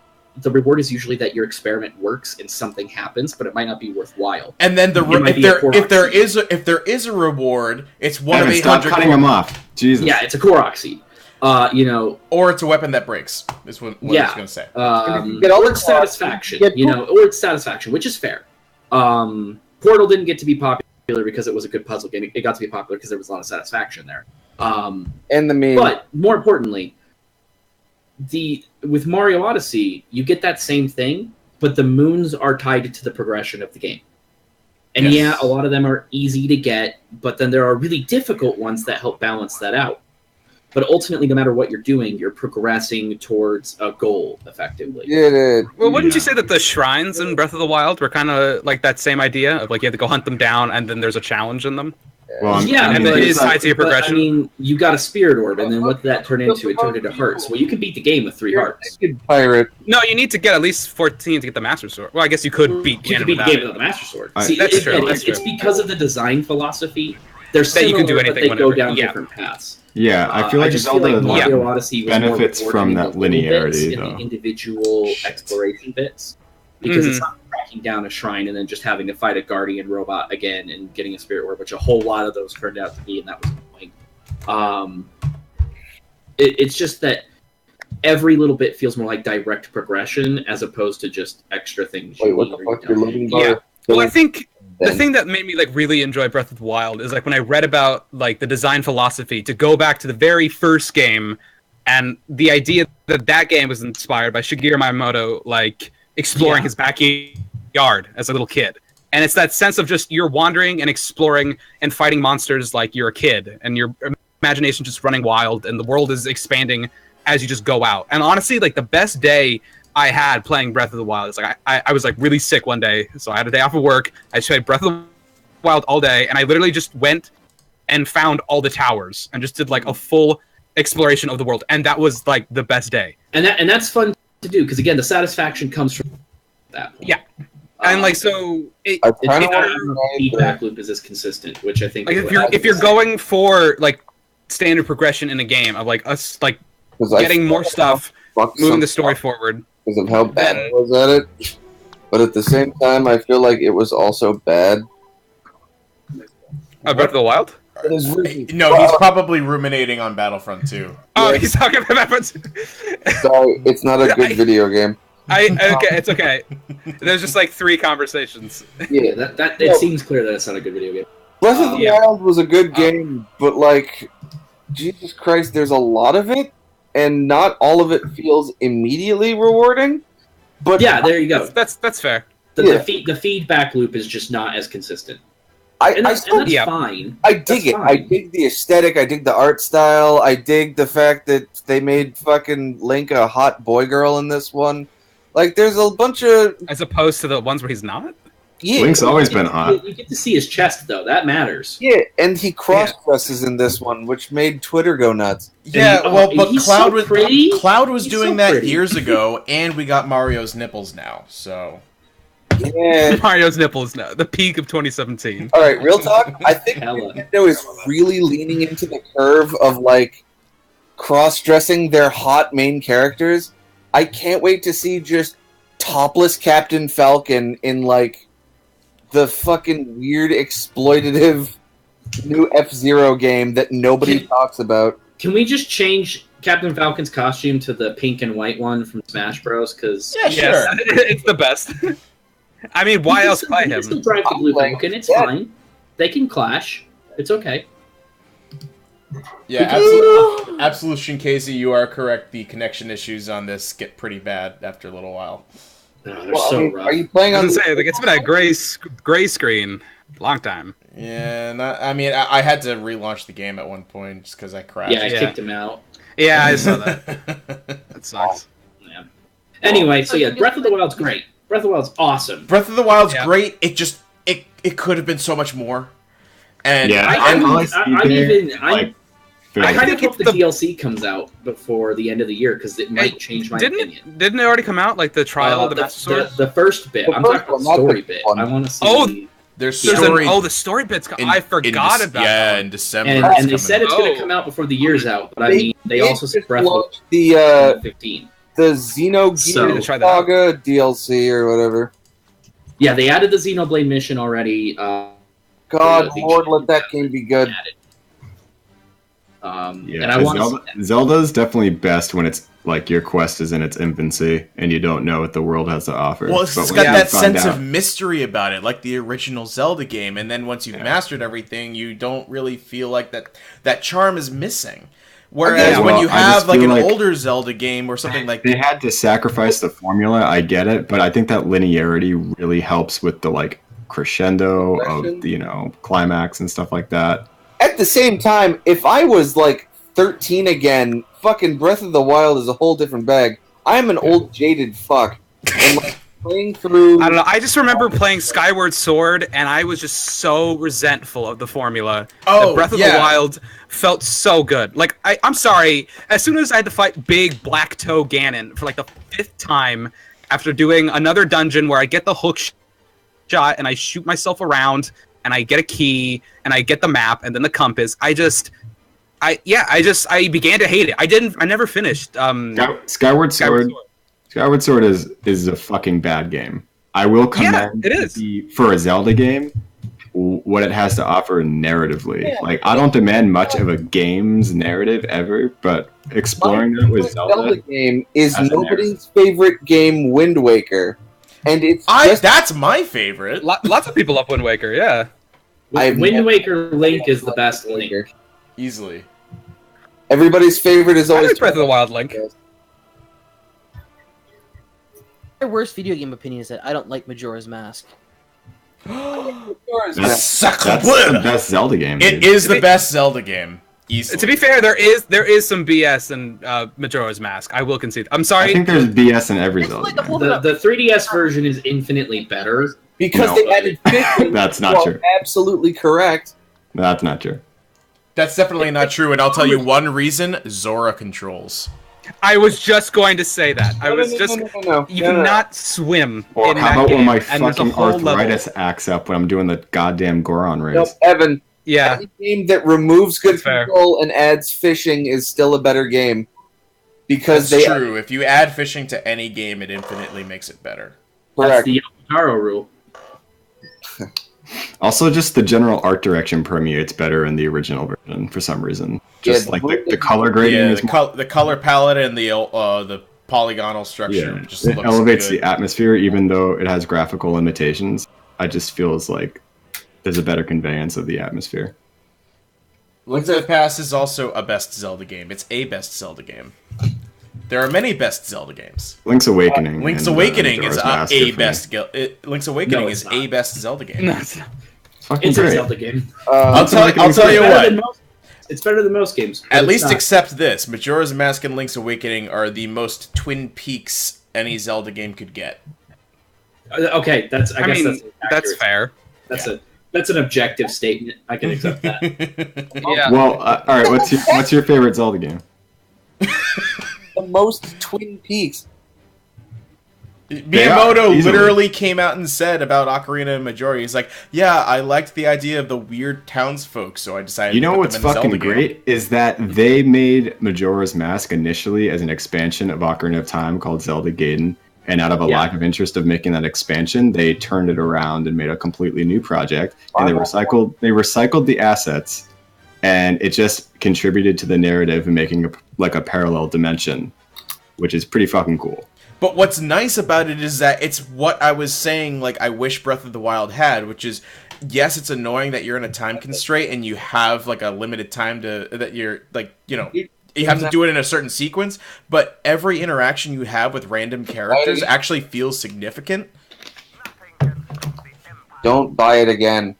reward is usually that your experiment works and something happens, but it might not be worthwhile. And then if there is a reward, it's one of 800. Stop cutting them off. Jesus. Yeah, it's a Korok seed. Or it's a weapon that breaks. Is what I was going to say. Or it's satisfaction. Or it's satisfaction, which is fair. Portal didn't get to be popular because it was a good puzzle game. It got to be popular because there was a lot of satisfaction there. But more importantly, with Mario Odyssey, you get that same thing, but the moons are tied to the progression of the game. And yeah, a lot of them are easy to get, but then there are really difficult ones that help balance that out. But ultimately, no matter what you're doing, you're progressing towards a goal, effectively. Well, wouldn't you say that the shrines in Breath of the Wild were kind of like that same idea of like you have to go hunt them down, and then there's a challenge in them? Well, and then it is tied to your progression. I mean, you got a spirit orb, and then what did that turn into? It turned into hearts. Well, you can beat the game with 3 hearts. Pirate. No, you need to get at least 14 to get the Master Sword. Well, I guess you could beat the game without the Master Sword. See, that's true. It's because of the design philosophy. They're that you can do anything but they go down different paths. Yeah, I feel like Zelda Mario Odyssey was benefits from that linearity, though. In the individual exploration bits, because it's not tracking down a shrine and then just having to fight a guardian robot again and getting a spirit orb, which a whole lot of those turned out to be, and that was annoying. It's just that every little bit feels more like direct progression as opposed to just extra things. Wait, what the fuck? You're living by? Yeah. Well, I think the thing that made me like really enjoy Breath of the Wild is like when I read about like the design philosophy to go back to the very first game, and the idea that that game was inspired by Shigeru Miyamoto, like exploring his backyard as a little kid. And it's that sense of just you're wandering and exploring and fighting monsters like you're a kid, and your imagination just running wild, and the world is expanding as you just go out. And honestly, like the best day I had playing Breath of the Wild is like I was like really sick one day, so I had a day off of work. I just played Breath of the Wild all day, and I literally just went and found all the towers and just did like a full exploration of the world, and that was like the best day. And that's fun to do because again, the satisfaction comes from that point. Yeah, and like so, the feedback loop is as consistent, which I think like if you're going for like standard progression in a game of like us like getting more stuff, moving the story forward. Because of how bad I was at it. But at the same time, I feel like it was also bad. Breath of the Wild? No, he's probably ruminating on Battlefront 2. Oh, he's talking about Battlefront 2. Sorry, it's not a good video game. Okay, it's okay. There's just like 3 conversations. Yeah, it seems clear that it's not a good video game. Breath of the Wild was a good game, but like, Jesus Christ, there's a lot of it. And not all of it feels immediately rewarding, but yeah, there you go. That's fair. The feedback loop is just not as consistent. That's fine. I dig it. I dig the aesthetic. I dig the art style. I dig the fact that they made fucking Link a hot boy girl in this one. Like, there's a bunch of as opposed to the ones where he's not. Yeah, Link's always been hot. You get to see his chest, though. That matters. Yeah, and he cross-dresses in this one, which made Twitter go nuts. Yeah, but Cloud was He's doing so that pretty. years ago, and we got Mario's nipples now, so... Yeah. Mario's nipples now. The peak of 2017. All right, real talk. I think Nintendo is really leaning into the curve of, like, cross-dressing their hot main characters. I can't wait to see just topless Captain Falcon in, like, the fucking weird exploitative new F-Zero game that nobody talks about. Can we just change Captain Falcon's costume to the pink and white one from Smash Bros? Because sure. It's the best. I mean, why else play him? Still drive the blue Falcon. It's fine. They can clash. It's okay. Yeah, absolute Shinkasi, you are correct. The connection issues on this get pretty bad after a little while. They're so rough. Are you playing on? It's been a gray screen, long time. Yeah, I had to relaunch the game at one point just because I crashed. Yeah, I kicked him out. Yeah, I saw that. That sucks. Yeah. Anyway, so yeah, Breath of the Wild's great. Breath of the Wild's awesome. Breath of the Wild's great. It just it could have been so much more. And I kind of hope the DLC comes out before the end of the year because it might change my opinion. Didn't it already come out? Like the trial of the Master Sword? The first bit. I'm talking about the story bit. I want to see. There's story. The story bit's. I forgot about. Yeah, in December. And they said it's going to come out before the year's out, but I mean, they also said Breath of the 15. The Xenogears Saga DLC or whatever. Yeah, they added the Xenoblade mission already. God, Lord, let that game be good. And I want Zelda's definitely best when it's like your quest is in its infancy and you don't know what the world has to offer. Well, it's got that sense of mystery about it, like the original Zelda game. And then once you've mastered everything, you don't really feel like that charm is missing. Whereas when you have like an older Zelda game or something like they had to sacrifice the formula, I get it, but I think that linearity really helps with the like crescendo of the climax and stuff like that. At the same time, if I was like 13 again, fucking Breath of the Wild is a whole different bag. I'm an old jaded fuck. And like playing through I don't know, I just remember playing Skyward Sword and I was just so resentful of the formula. Breath of the Wild felt so good. Like I'm sorry, as soon as I had to fight big Black Toe Ganon for like the 5th time after doing another dungeon where I get the hook shot and I shoot myself around and I get a key and I get the map and then the compass, I began to hate it. I never finished Skyward Sword is a fucking bad game. I will commend for a Zelda game what it has to offer narratively. Yeah. Like I don't demand much of a game's narrative ever, but exploring that with Zelda game is nobody's favorite game, Wind Waker. And it's that's my favorite. Lots of people love Wind Waker, yeah. Wind Waker Link is the best Link. Easily. Everybody's favorite is always Breath of the Wild Link. My worst video game opinion is that I don't like Majora's Mask. That's the best Zelda game. It is the best Zelda game. Easily. To be fair, there is some BS in Majora's Mask. I will concede. I'm sorry. I think there's BS in every Zelda game. The 3DS version is infinitely better. Because they added fishing. That's not true. Absolutely correct. That's not true. That's definitely not true, and I'll tell you one reason: Zora controls. I was just going to say that. You cannot swim. Or in how that about game, when my and there's a fucking whole arthritis acts up when I'm doing the goddamn Goron race? Nope, Evan. Yeah. Any game that removes good control and adds fishing is still a better game. Because That's true. If you add fishing to any game, it infinitely makes it better. That's the Yamutaro rule. Also, just the general art direction permeates better in the original version for some reason. Just like the color grading is the color palette and the polygonal structure just it looks elevates good. the atmosphere, even though it has graphical limitations. I just feels like there's a better conveyance of the atmosphere. Link to the Past is also a best Zelda game. It's a best Zelda game. There are many best Zelda games. Link's Awakening. Link's Awakening is a best. Link's Awakening is a best Zelda game. No, it's not. It's a Zelda game. I'll tell you what. It's better than most games. At least accept this: Majora's Mask and Link's Awakening are the most Twin Peaks any Zelda game could get. Okay, that's fair. That's an objective statement. I can accept that. Yeah. Well, all right. What's your favorite Zelda game? The most Twin Peaks. Miyamoto literally came out and said about Ocarina and Majora. He's like, "Yeah, I liked the idea of the weird townsfolk, so I decided." You know what's fucking great is that they made Majora's Mask initially as an expansion of Ocarina of Time called Zelda Gaiden, and out of a lack of interest of making that expansion, they turned it around and made a completely new project. And they recycled the assets, and it just contributed to the narrative and making a parallel dimension, which is pretty fucking cool. But what's nice about it is that it's what I was saying, like, I wish Breath of the Wild had, which is, yes, it's annoying that you're in a time constraint and you have, like, a limited time that you're, like, you know, you have to do it in a certain sequence, but every interaction you have with random characters actually feels significant. Don't buy it again.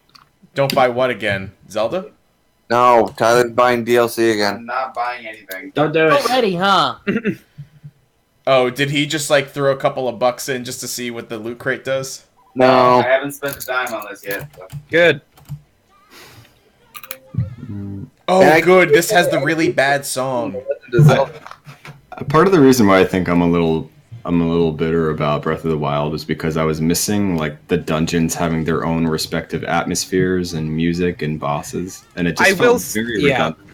Don't buy what again? Zelda? No, Tyler's buying DLC again. I'm not buying anything. Don't do it. Already, huh? Oh, did he just, like, throw a couple of bucks in just to see what the loot crate does? No. I haven't spent the time on this yet. So. Good. Oh, good. This has the really bad song. Part of the reason why I think I'm a little bitter about Breath of the Wild is because I was missing like the dungeons having their own respective atmospheres and music and bosses, and it just felt very redundant.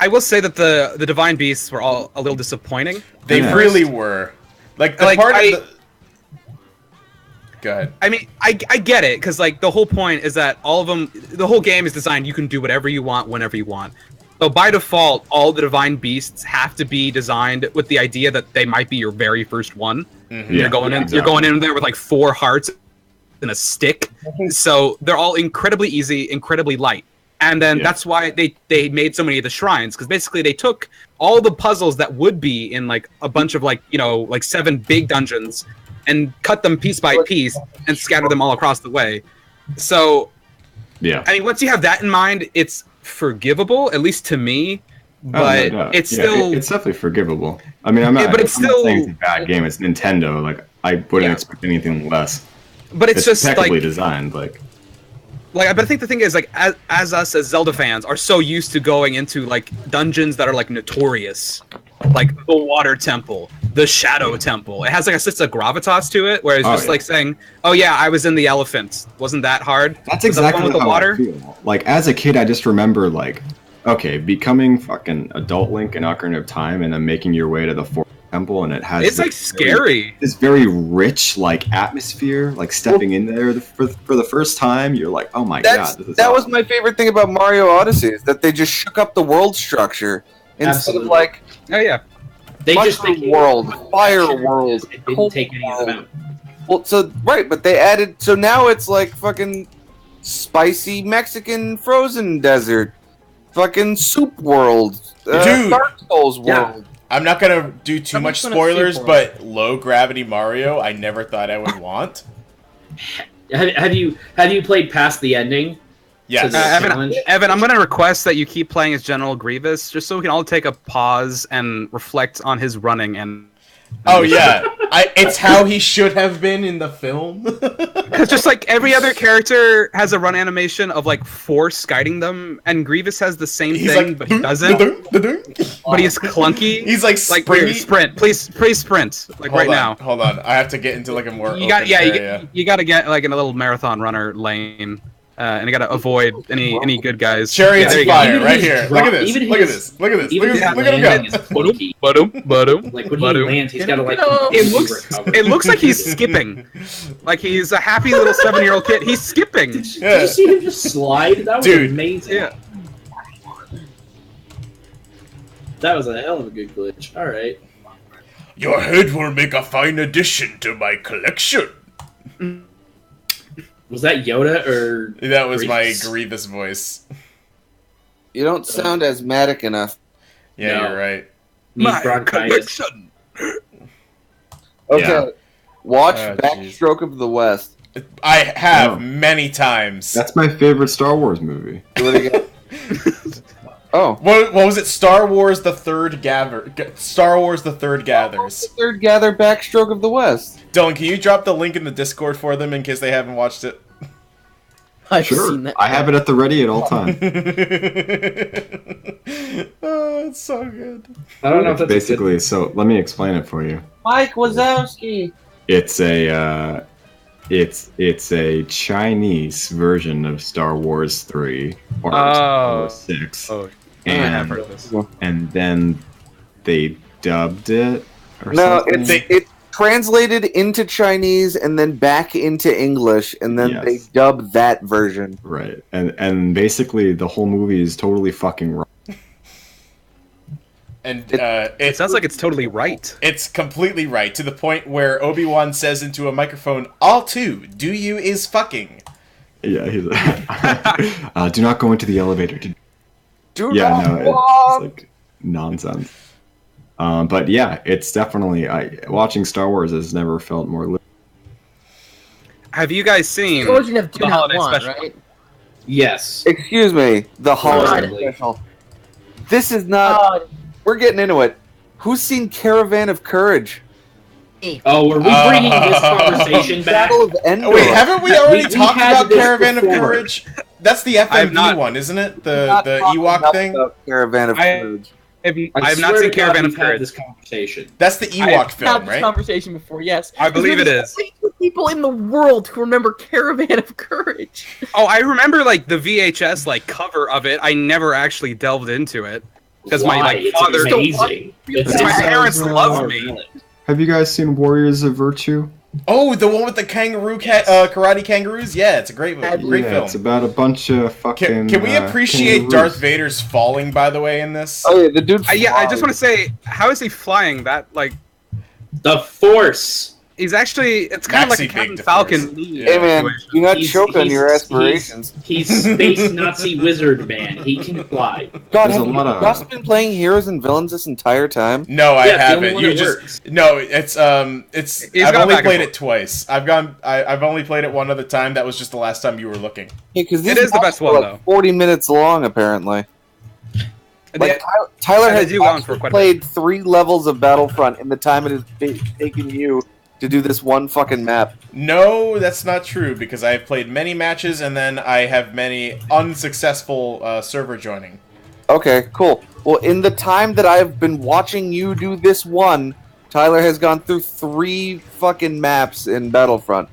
I will say that the Divine Beasts were all a little disappointing. They really were. Like, the part of the... Go ahead. I mean, I get it, because, like, the whole point is that all of them... The whole game is designed, you can do whatever you want, whenever you want. So, by default, all the Divine Beasts have to be designed with the idea that they might be your very first one. Mm-hmm. You're going in there with, like, 4 hearts and a stick. So, they're all incredibly easy, incredibly light. And then that's why they made so many of the shrines, because basically they took all the puzzles that would be in like a bunch of like, you know, like 7 big dungeons and cut them piece by piece and scatter them all across the way. So, I mean, once you have that in mind, it's forgivable, at least to me. But it's still... It's definitely forgivable. I mean, I'm not saying it's a bad game. It's Nintendo. Like, I wouldn't expect anything less. But it's just technically like... designed, like... Like, but I think the thing is, like, as us as Zelda fans are so used to going into like dungeons that are like notorious, like the Water Temple, the Shadow Temple. It has like a sense of gravitas to it, where it's just like saying, "Oh yeah, I was in the elephant. Wasn't that hard?" That's exactly how I feel. Like as a kid, I just remember like, okay, becoming fucking adult Link in Ocarina of Time, and then making your way to the fourth temple, and it has it's like scary. This very rich like atmosphere, like stepping in there for the first time, you're like, oh my god, this is that awesome. was my favorite thing about Mario Odyssey, is that they just shook up the world structure instead of like, oh yeah, they just world, fire world, it didn't take any of them out. Well, so right, but they added, so now it's like fucking spicy Mexican frozen desert, fucking soup world, Dude. Dark Souls world. I'm not gonna do too much spoilers, but low gravity Mario, I never thought I would want. Have you played past the ending? Yes. Evan, I'm gonna request that you keep playing as General Grievous, just so we can all take a pause and reflect on his running and. Oh yeah, it's how he should have been in the film. Because just like every other character has a run animation of like force guiding them, and Grievous has the same thing, but he doesn't. But he's clunky. He's like here, sprint, please sprint, like right now. Hold on, I have to get into like a more. You got you got to get like in a little marathon runner lane. And you gotta avoid any good guys. Chariots of Fire, right here. Look at this. Look at this. Look at this. Look at him go. Like when he lands, he's gotta like. It looks like he's skipping. Like he's a happy little 7-year-old kid. He's skipping. Did you see him just slide? That was amazing. Yeah. That was a hell of a good glitch. All right. Your head will make a fine addition to my collection. Was that Yoda or... That was Grievous? My Grievous voice. You don't sound asthmatic enough. Yeah, you're right. My collection. Okay. Watch Backstroke of the West. I have many times. That's my favorite Star Wars movie. Do it again. Oh. What was it? Star Wars The Third Gather. Star Wars The Third Gathers. The Third Gather Backstroke of the West. Dylan, can you drop the link in the Discord for them in case they haven't watched it? I've seen that. I have it at the ready at all times. Oh, it's so good. I don't know if that's basically. So let me explain it for you. Mike Wazowski. It's a it's a Chinese version of Star Wars 3 or Star Wars 6. Oh, and then they dubbed it. Or no, something. it's translated into Chinese and then back into English, and then they dub that version. Right, and basically the whole movie is totally fucking wrong. And it sounds like it's totally right. It's completely right, to the point where Obi-Wan says into a microphone, "All two, do you is fucking." Yeah, he's like, do not go into the elevator. Do yeah, not no, it's like nonsense. But yeah, it's definitely watching Star Wars has never felt more. Have you guys seen the holiday want, special? right? Yes. Excuse me, the holiday special. This is not. We're getting into it. Who's seen Caravan of Courage? Oh, were we bringing this conversation back? Battle of Endor. Wait, haven't we already We talked had about this Caravan of before. Courage? That's the FMV one, isn't it? The Ewok thing? Caravan of Courage. I have not seen Caravan of Courage. This conversation. That's the Ewok film, Had this right? conversation before, yes. I believe it is. People in the world who remember Caravan of Courage. Oh, I remember like the VHS like cover of it. I never actually delved into it because my like It's father, amazing. because my parents love me. Have you guys seen Warriors of Virtue? Oh, the one with the karate kangaroos? Yeah, it's a great movie. Great film. It's about a bunch of fucking. Can we appreciate kangaroos. Darth Vader's falling, by the way, in this? Oh yeah, the dude. Yeah, I just want to say, how is he flying? That like the Force. He's actually, it's kind of like a Maxi Captain Big Falcon. Hey man, do not choke on your aspirations. He's space Nazi wizard man. He can fly. God, There's have a you lot of- just been playing Heroes and Villains this entire time? No, I Yeah, it's the only haven't. one You that just works. no. He's I've gone only back and played forth. it twice. I've only played it one other time. That was just the last time you were looking. Yeah, because It is the best one, though. 40 minutes long, apparently. Like Tyler Yeah, they has do go on for actually quite a bit. played 3 levels of Battlefront in the time it has taken you to do this one fucking map. No, that's not true because I have played many matches and then I have many unsuccessful server joining. Okay, cool. Well, in the time that I've been watching you do this one, Tyler has gone through 3 fucking maps in Battlefront.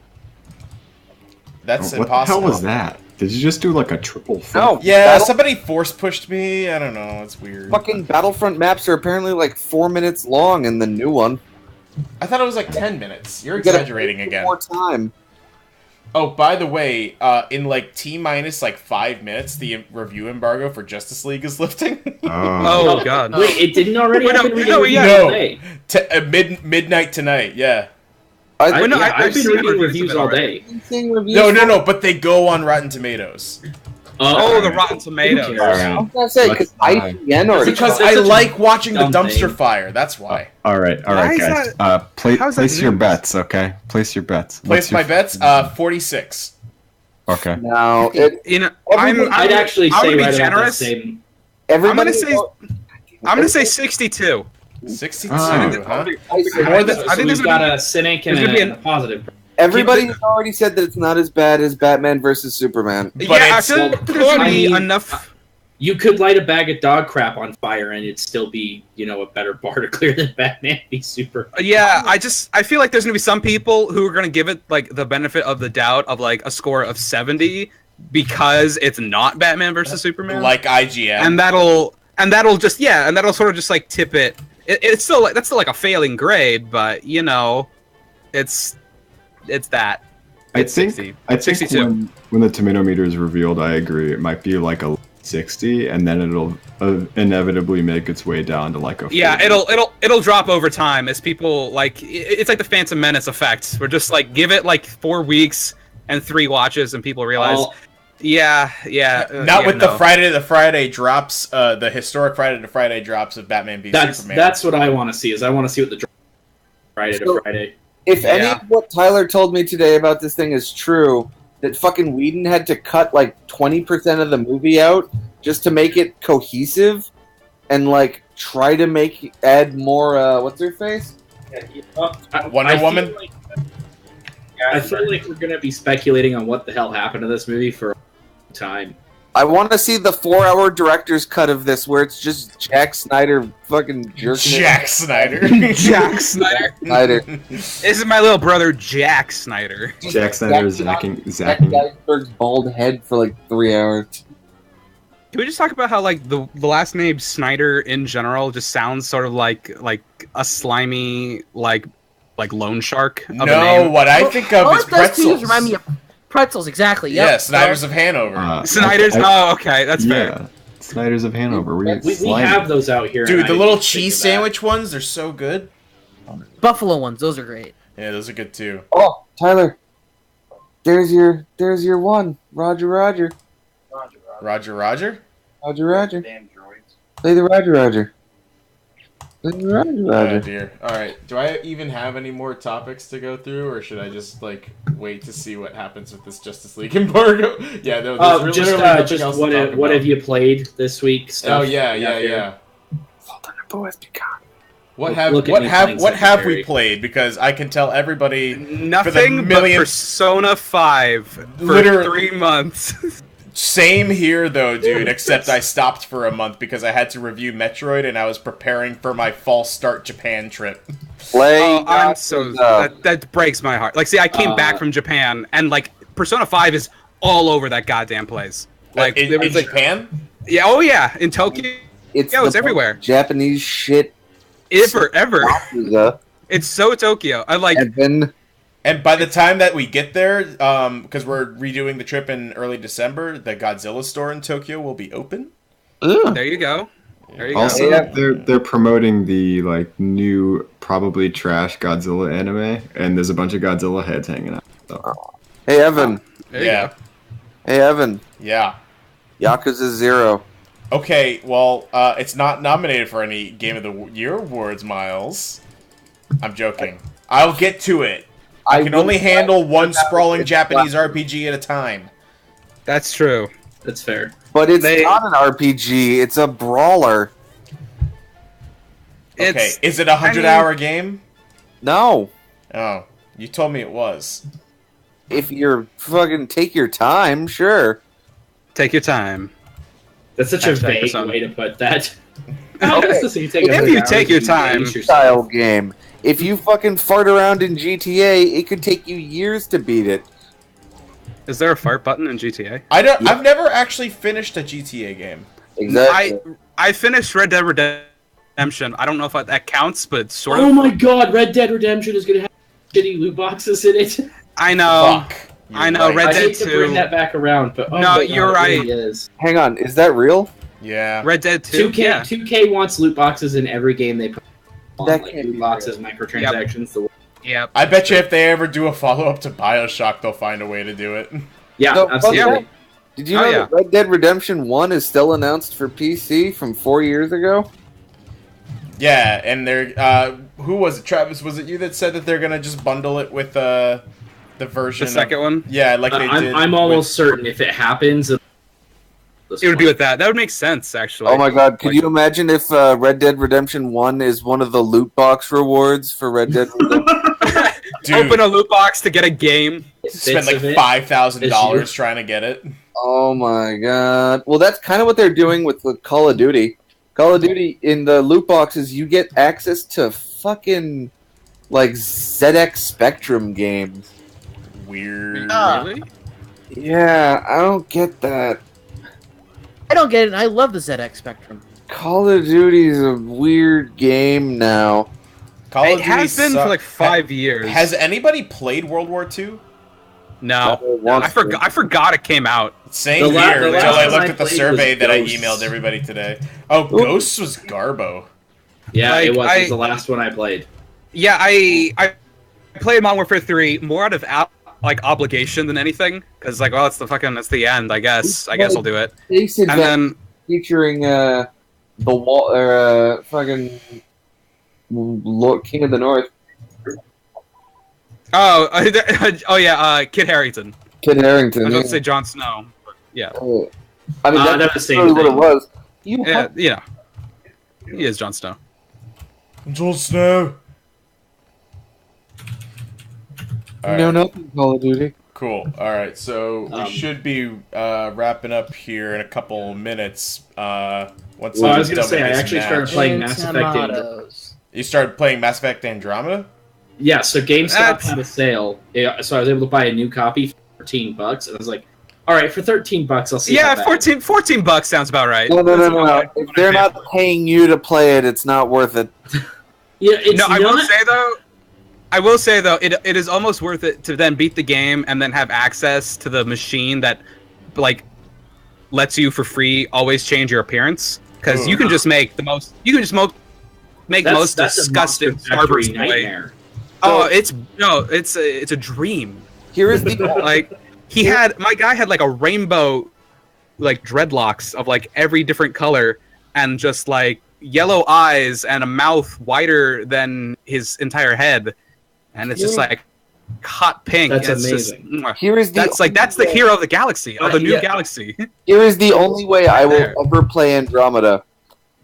That's What impossible. the hell was that? Did you just do like a triple flip? No, Yeah, somebody force pushed me. I don't know. It's weird. fucking Battlefront maps are apparently like 4 minutes long in the new one. I thought it was like 10 minutes. You're You gotta exaggerating take again. More time. Oh, by the way, in like T-minus like 5 minutes, the review embargo for Justice League is lifting. Oh god. Wait, it didn't already Wait, no, happen? no, yeah. No. Day. Midnight tonight, yeah. I've Well, no, been seen reading reviews reviews of it all already. day. No, but they go on Rotten Tomatoes. Oh, the Rotten Tomatoes. Who cares? I was gonna say, because IGN already... Because That's I such a like watching the dumb dumpster thing. fire, that's why. All right, Why is guys. how is that Place your news? bets, okay? Place your bets. Place What's my your- bets, 46. Okay. No, it, You know, I'd actually I'm say gonna be right about that generous. same. everybody... I'm gonna say 62. 62, Oh. huh? More than, I So think we've there's got gonna a cynic and there's gonna be a positive. Everybody has already said that it's not as bad as Batman versus Superman. be, But yeah, I it's- feel like there's gonna I be mean, enough. You could light a bag of dog crap on fire and it'd still be, a better bar to clear than Batman v Super. Yeah, I feel like there's gonna be some people who are gonna give it like the benefit of the doubt of like a score of 70 because it's not Batman versus Superman. Like IGN. and that'll sort of just like tip it. It's still like that's still like a failing grade, but it's that. I It's think 60. I think 62. when the tomato meter is revealed, I agree. It might be like a 60, and then it'll inevitably make its way down to like a. 40. Yeah, it'll drop over time as people like it's like the Phantom Menace effect. We're just like give it like 4 weeks and 3 watches, and people realize, I'll- Not with the Friday to Friday drops, the historic Friday to Friday drops of Batman v Superman. That's what I want to see. I want to see what the Friday to Friday. If any Yeah. of what Tyler told me today about this thing is true, that fucking Whedon had to cut like 20% of the movie out just to make it cohesive and like try to add more, what's her face? Wonder Woman? I feel like we're gonna be speculating on what the hell happened to this movie for a long time. I want to see the 4-hour director's cut of this where it's just Jack Snyder fucking jerking it. Jack Snyder. Jack Snyder. Snyder. This is my little brother Jack Snyder. Jack Snyder zacking. Jack Geisberg's bald head for like 3 hours. Can we just talk about how like the last name Snyder in general just sounds sort of like a slimy like loan shark of a No, name? what I think of is it does too, pretzels. remind me of pretzels, exactly. Yeah, Yep. Snyder's of Hanover. Snyder's. Oh, okay, that's fair. Snyder's of Hanover. We have those out here. Dude, the little cheese sandwich ones, they're so good. Buffalo ones, those are great. Yeah, those are good too. Oh, Tyler. There's your one. Roger. Roger. Damn droids. Play the Roger. Play the Roger. Oh dear. Alright, do I even have any more topics to go through, or should I just, like, wait to see what happens with this Justice League embargo? Yeah, no, there's literally nothing else to talk about. What have you played this week? Oh, yeah. Thunderbolt has begun. What have we played? Because I can tell everybody nothing but Persona 5 for 3 months. Same here though, dude, except I stopped for a month because I had to review Metroid and I was preparing for my false start Japan trip. That breaks my heart. Like, see, I came back from Japan and, like, Persona 5 is all over that goddamn place. Like, in Japan? Yeah, oh yeah, in Tokyo. It's everywhere. Japanese shit. Ever. It's so Tokyo. I like. And by the time that we get there, because we're redoing the trip in early December, the Godzilla store in Tokyo will be open. There you go. Also, they're promoting the new, probably trash Godzilla anime, and there's a bunch of Godzilla heads hanging out. So. Hey Evan. Yeah. Hey Evan. Yeah. Yakuza 0. Okay, well, it's not nominated for any Game of the Year awards, Miles. I'm joking. I'll get to it. I can only handle one sprawling Japanese RPG at a time. That's true. That's fair. But it's not an RPG. It's a brawler. Okay, is it a 100-hour game? No. Oh, you told me it was. If you're fucking take your time, sure. Take your time. That's such a vague way to put that. If you take your time. Style game. If you fucking fart around in GTA, it could take you years to beat it. Is there a fart button in GTA? I've never actually finished a GTA game. Exactly. I finished Red Dead Redemption. I don't know if that counts, but it's sort of. Oh my god, Red Dead Redemption is gonna have shitty loot boxes in it. I know. Fuck. I know. Right. Red Dead 2. I hate to bring that back around, but no, you're right. It really is. Hang on, is that real? Yeah. Red Dead 2. 2K wants loot boxes in every game they put. Loot boxes, real. microtransactions. Yep. I bet you if they ever do a follow-up to BioShock, they'll find a way to do it. Yeah, So, absolutely. Did you know that Red Dead Redemption 1 is still announced for PC from 4 years ago? Yeah, and they're who was it? Travis, was it you that said that they're gonna just bundle it with the version? The second one? Yeah, like they did. I'm almost certain if it happens, it would be with that. That would make sense, actually. Oh my god, could you imagine if Red Dead Redemption 1 is one of the loot box rewards for Red Dead Redemption? Dude, open a loot box to get a game. Spend like $5,000 trying to get it. Oh my god. Well, that's kind of what they're doing with Call of Duty. Call of Duty, in the loot boxes, you get access to fucking, ZX Spectrum games. Weird. Really? Yeah, I don't get that. I don't get it, and I love the ZX Spectrum. Call of Duty is a weird game now. It has been for 5 years. Has anybody played World War II? No. I forgot it came out. Same here until I looked at the survey that I emailed everybody today. Oh, Ghosts was Garbo. Yeah, it was the last one I played. Yeah, I played Modern Warfare 3 more out of obligation than anything, because it's the end. I guess I'll do it. And then featuring the fucking Lord King of the North. Oh yeah, Kit Harington. Kit Harington. I was going to say Jon Snow. But yeah. I mean, that's really what it was. He is Jon Snow. Jon Snow. No, nothing. Call of Duty. Cool. All right, so we should be wrapping up here in a couple minutes. I was going to say I actually started playing Mass Effect Andromeda. You started playing Mass Effect Andromeda? Yeah. So GameStop had a sale, so I was able to buy a new copy for $13, and I was like, "All right, for $13, I'll see." Yeah, $14 sounds about right. No. If they're not paying you to play it, it's not worth it. Yeah, it's I will say though, it is almost worth it to then beat the game and then have access to the machine that, lets you for free always change your appearance, because you can just make the most disgusting Starburst nightmare. Oh, it's a dream. Here is the like my guy had like a rainbow like dreadlocks of like every different color and just like yellow eyes and a mouth wider than his entire head, and it's just like hot pink. That's it's amazing. Just, here is the that's the hero of the galaxy, of the new galaxy. Here is the only way I will ever play Andromeda.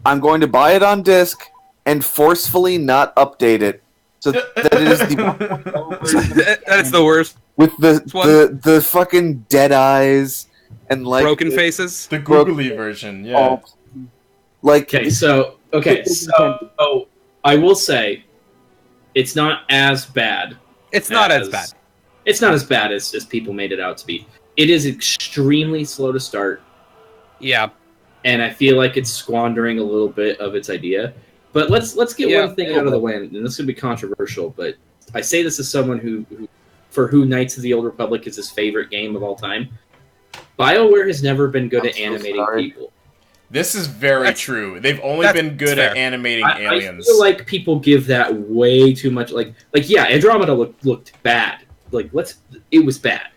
I'm going to buy it on disc and forcefully not update it, so that it is the That's the worst. with the fucking dead eyes and like broken faces. The googly version, yeah. Like Okay, so I will say it's not as bad. It's not as bad. It's not as bad as people made it out to be. It is extremely slow to start. Yeah. And I feel like it's squandering a little bit of its idea. But let's get one thing out of the way, and this is going to be controversial, but I say this as someone who Knights of the Old Republic is his favorite game of all time. BioWare has never been good at animating people. This is very true. They've only been good at animating aliens. I feel like people give that way too much. Like yeah, Andromeda looked bad. It was bad.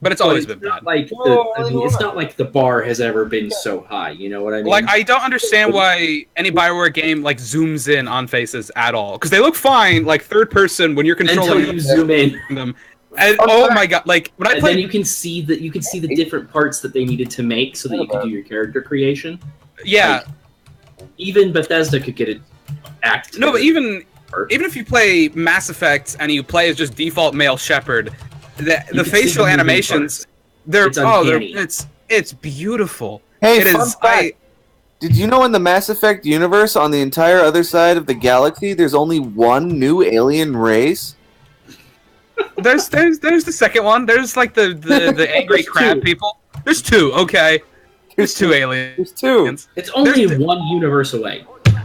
But it's always been bad. It's not like the bar has ever been so high. You know what I mean? Like, I don't understand why any BioWare game like zooms in on faces at all, because they look fine, like third person when you're controlling until you zoom in them. And oh my god, like when I played, then you can see the different parts that they needed to make so that you could do your character creation. Yeah. Like, even Bethesda could get it acted. No, but even if you play Mass Effect and you play as just default male Shepard, the facial animations, it's beautiful. Hey, it fun is. fact. Did you know in the Mass Effect universe, on the entire other side of the galaxy, there's only one new alien race? There's the second one. There's like the angry crab people. There's two. Okay, there's two aliens. There's two. It's only one universe away.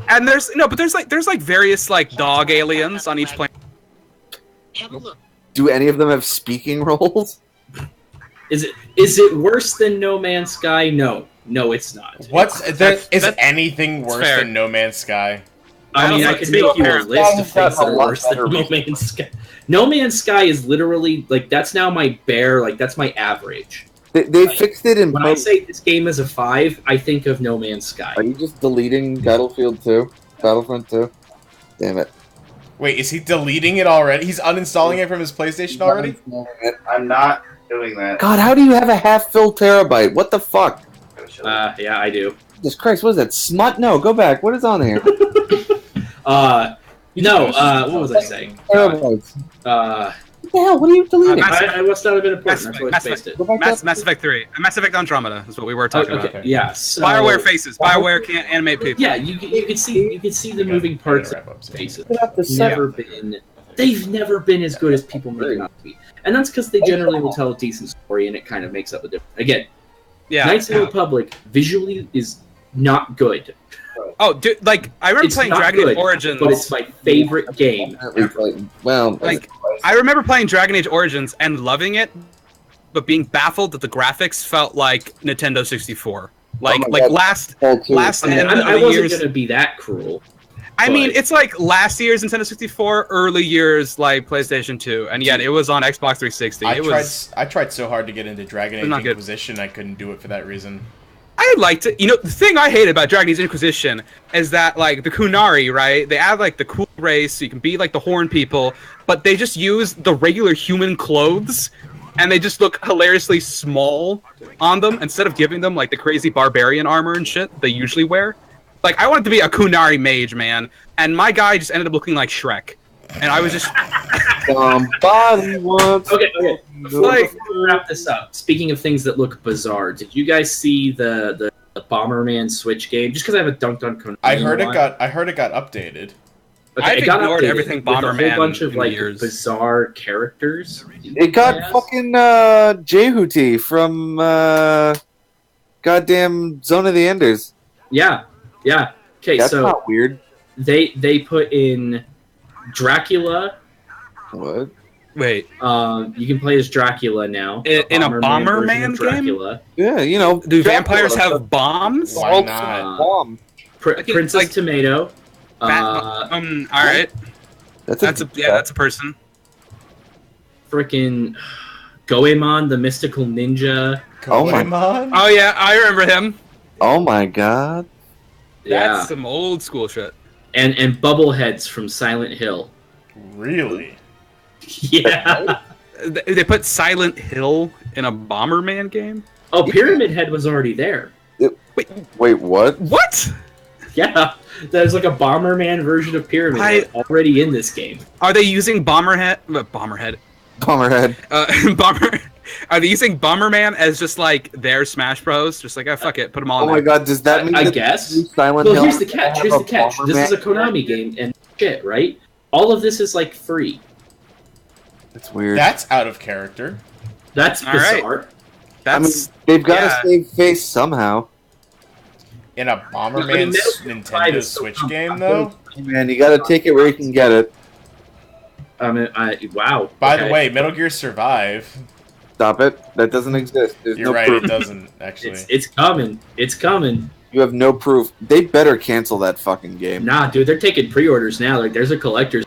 And there's like various like dog aliens on each planet. Do any of them have speaking roles? Is it worse than No Man's Sky? No, it's not. Is anything worse than No Man's Sky? I mean, I could make you a list of things that are worse than No Man's Sky. No Man's Sky is literally like that's now my bare, like that's my average. They fixed it in. When I say this game is a 5, I think of No Man's Sky. Are you just deleting Battlefront 2? Damn it. Wait, is he deleting it already? He's uninstalling it from his PlayStation already? I'm not doing that. God, how do you have a half-filled terabyte? What the fuck? Yeah, I do. Jesus Christ, what is that? Smut? No, go back. What is on here? What was I saying? Terabytes. What the hell? What are you deleting? I must not have been important. That's why I spaced it. Mass Effect 3. Mass Effect Andromeda is what we were talking about. Okay. Yeah. So, BioWare faces. BioWare can't animate people. Yeah, you can see the moving parts of faces. They've never been as good as people make them out to be. And that's because they generally will tell a decent story and it kind of makes up a difference. Again, Knights of the Republic visually is not good. Oh, dude, like, I remember playing Dragon Age Origins. But it's my favorite game. Well, like, I remember playing Dragon Age Origins and loving it, but being baffled that the graphics felt like Nintendo 64. Like last I wasn't going to be that cruel. I mean, it's like last year's Nintendo 64, early years like PlayStation 2, and yet it was on Xbox 360. I tried so hard to get into Dragon Age Inquisition, I couldn't do it for that reason. I liked it. You know, the thing I hate about Dragon Age Inquisition is that, like, the Kunari, right? They add, like, the cool race, so you can be, like, the Horn people, but they just use the regular human clothes, and they just look hilariously small on them, instead of giving them, like, the crazy barbarian armor and shit they usually wear. Like, I wanted to be a Kunari mage, man, and my guy just ended up looking like Shrek. And I was just... Somebody wants... Okay. Before we wrap this up, speaking of things that look bizarre, did you guys see the Bomberman Switch game? Just because I have a dunked on Konami. I heard it got updated. Okay, I've ignored everything Bomberman with a whole bunch of like years. bizarre characters. It got fucking Jehuti from goddamn Zone of the Enders. Yeah. Okay, that's so not weird. They put in Dracula. What? Wait. You can play as Dracula now. In a Bomberman Dracula. Yeah, you know. Do vampires have bombs? Why not? Bomb. Princess like, Tomato. All right. That's a person. Freaking Goemon, the mystical ninja. Goemon? Oh yeah, I remember him. Oh my god. Yeah. That's some old school shit. And Bubbleheads from Silent Hill. Really? Yeah. They put Silent Hill in a Bomberman game? Oh, Pyramid Head was already there. Wait, what? What? Yeah, there's like a Bomberman version of Pyramid Head already in this game. Are they using Bomberhead? Are they using Bomberman as just like their Smash Bros? Just like, fuck it, put them all in there. Oh my god, does that mean I guess? Silent Hill Here's the catch. This is a Konami game and shit, right? All of this is like free. That's weird. That's out of character. That's bizarre. Right. That's they've got to save face somehow. In a Bomberman Nintendo Switch game, though? Man, you gotta take it where you can get it. Wow. By the way, Metal Gear Survive. Stop it. That doesn't exist. There's You're no right, proof. it doesn't, actually. It's coming. It's coming. You have no proof. They better cancel that fucking game. Nah, dude, they're taking pre-orders now. Like, there's a collector's.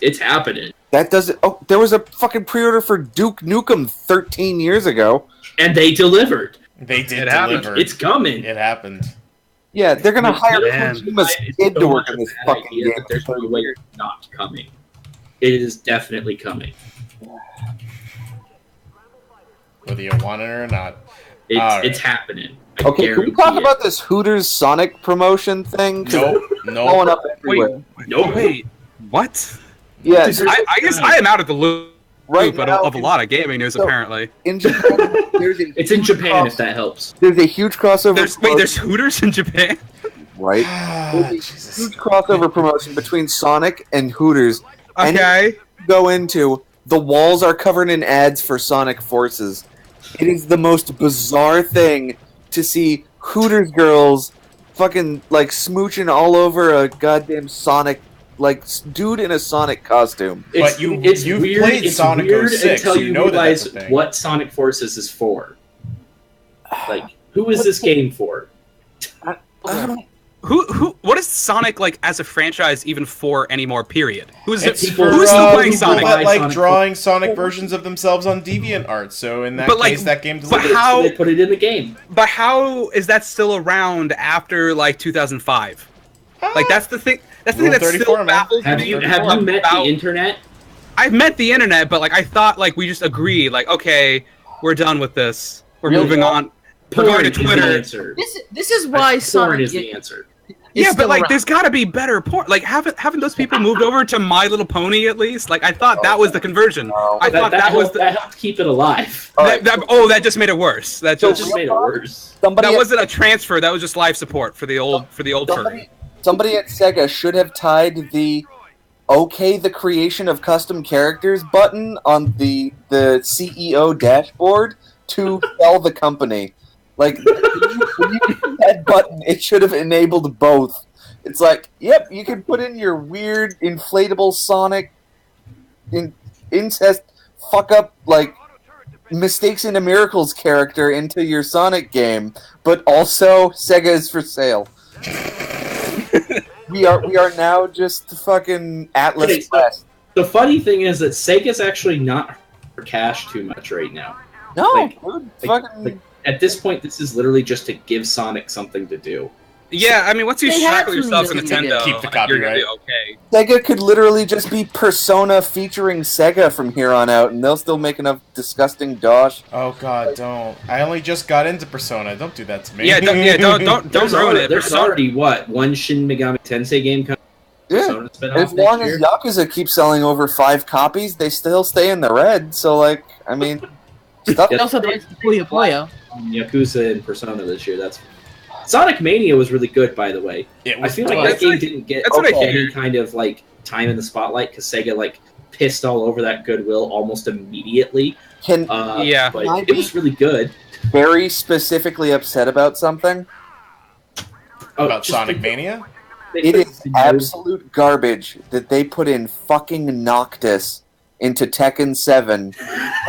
It's happening. That doesn't... Oh, there was a fucking pre-order for Duke Nukem 13 years ago. And they delivered. They did deliver. It's coming. It happened. Yeah, they're gonna hire Kojima's kid to work on this fucking game. There's no way it's not coming. It is definitely coming. Whether you want it or not. It's happening. Okay, can we talk about this Hooters Sonic promotion thing? Nope. Blowing up everywhere. Wait, what? Yeah, I guess I am out of the loop right now, of a lot of gaming news, apparently. In Japan, it's in Japan, if that helps. There's a huge crossover. There's Hooters in Japan? Right? There's a huge crossover promotion between Sonic and Hooters. Okay. And go into, the walls are covered in ads for Sonic Forces. It is the most bizarre thing to see Hooters girls fucking, like, smooching all over a goddamn Sonic, like, dude in a Sonic costume. It's weird, played Sonic 06, until you know realize that's a thing. what Sonic Forces is for. Like, who is this game for? What is Sonic, like, as a franchise even for anymore, period? Who's still playing Sonic? That like drawing Sonic versions of themselves on DeviantArt, so in that case, that game But how they put it in the game? But how is that still around after, like, 2005? Like, that's the thing. That's the thing that's still baffles me. Have you met the internet? I've met the internet, but, like, I thought, like, we just agreed, like, okay, we're done with this. We're moving on. We're going to Twitter. This is why Sonic is the answer. Yeah, but like, around. there's got to be better porn. Like, haven't those people moved over to My Little Pony at least? Like, I thought that was the conversion. I thought that helped keep it alive. That just made it worse. That just made it worse. That wasn't a transfer. That was just live support for the old furry. Somebody at Sega should have tied the "Okay, the creation of custom characters" button on the CEO dashboard to sell the company. Like, when you hit that button, it should have enabled both. It's like, yep, you can put in your weird inflatable Sonic incest fuck up, like, Mistakes into Miracles character into your Sonic game, but also Sega is for sale. we are now just fucking Atlas Quest. The funny thing is that Sega's actually not for cash too much right now. No, at this point, this is literally just to give Sonic something to do. Yeah, I mean, once you shackle yourself to Nintendo, keep the copyright. Okay. Sega could literally just be Persona featuring Sega from here on out, and they'll still make enough disgusting dosh. Oh god, don't! I only just got into Persona. Don't do that to me. Yeah, don't ruin it. There's already one Shin Megami Tensei game coming. Yeah, as long as Yakuza keeps selling over 5 copies, they still stay in the red. So, like, I mean, stuff. They also did Puyo. Yakuza and Persona this year. That's Sonic Mania was really good, by the way. I feel like that game didn't get any kind of like time in the spotlight because Sega like pissed all over that goodwill almost immediately. But it was really good. Very specifically upset about something. About Sonic Mania? It is absolute garbage that they put in fucking Noctis into Tekken 7,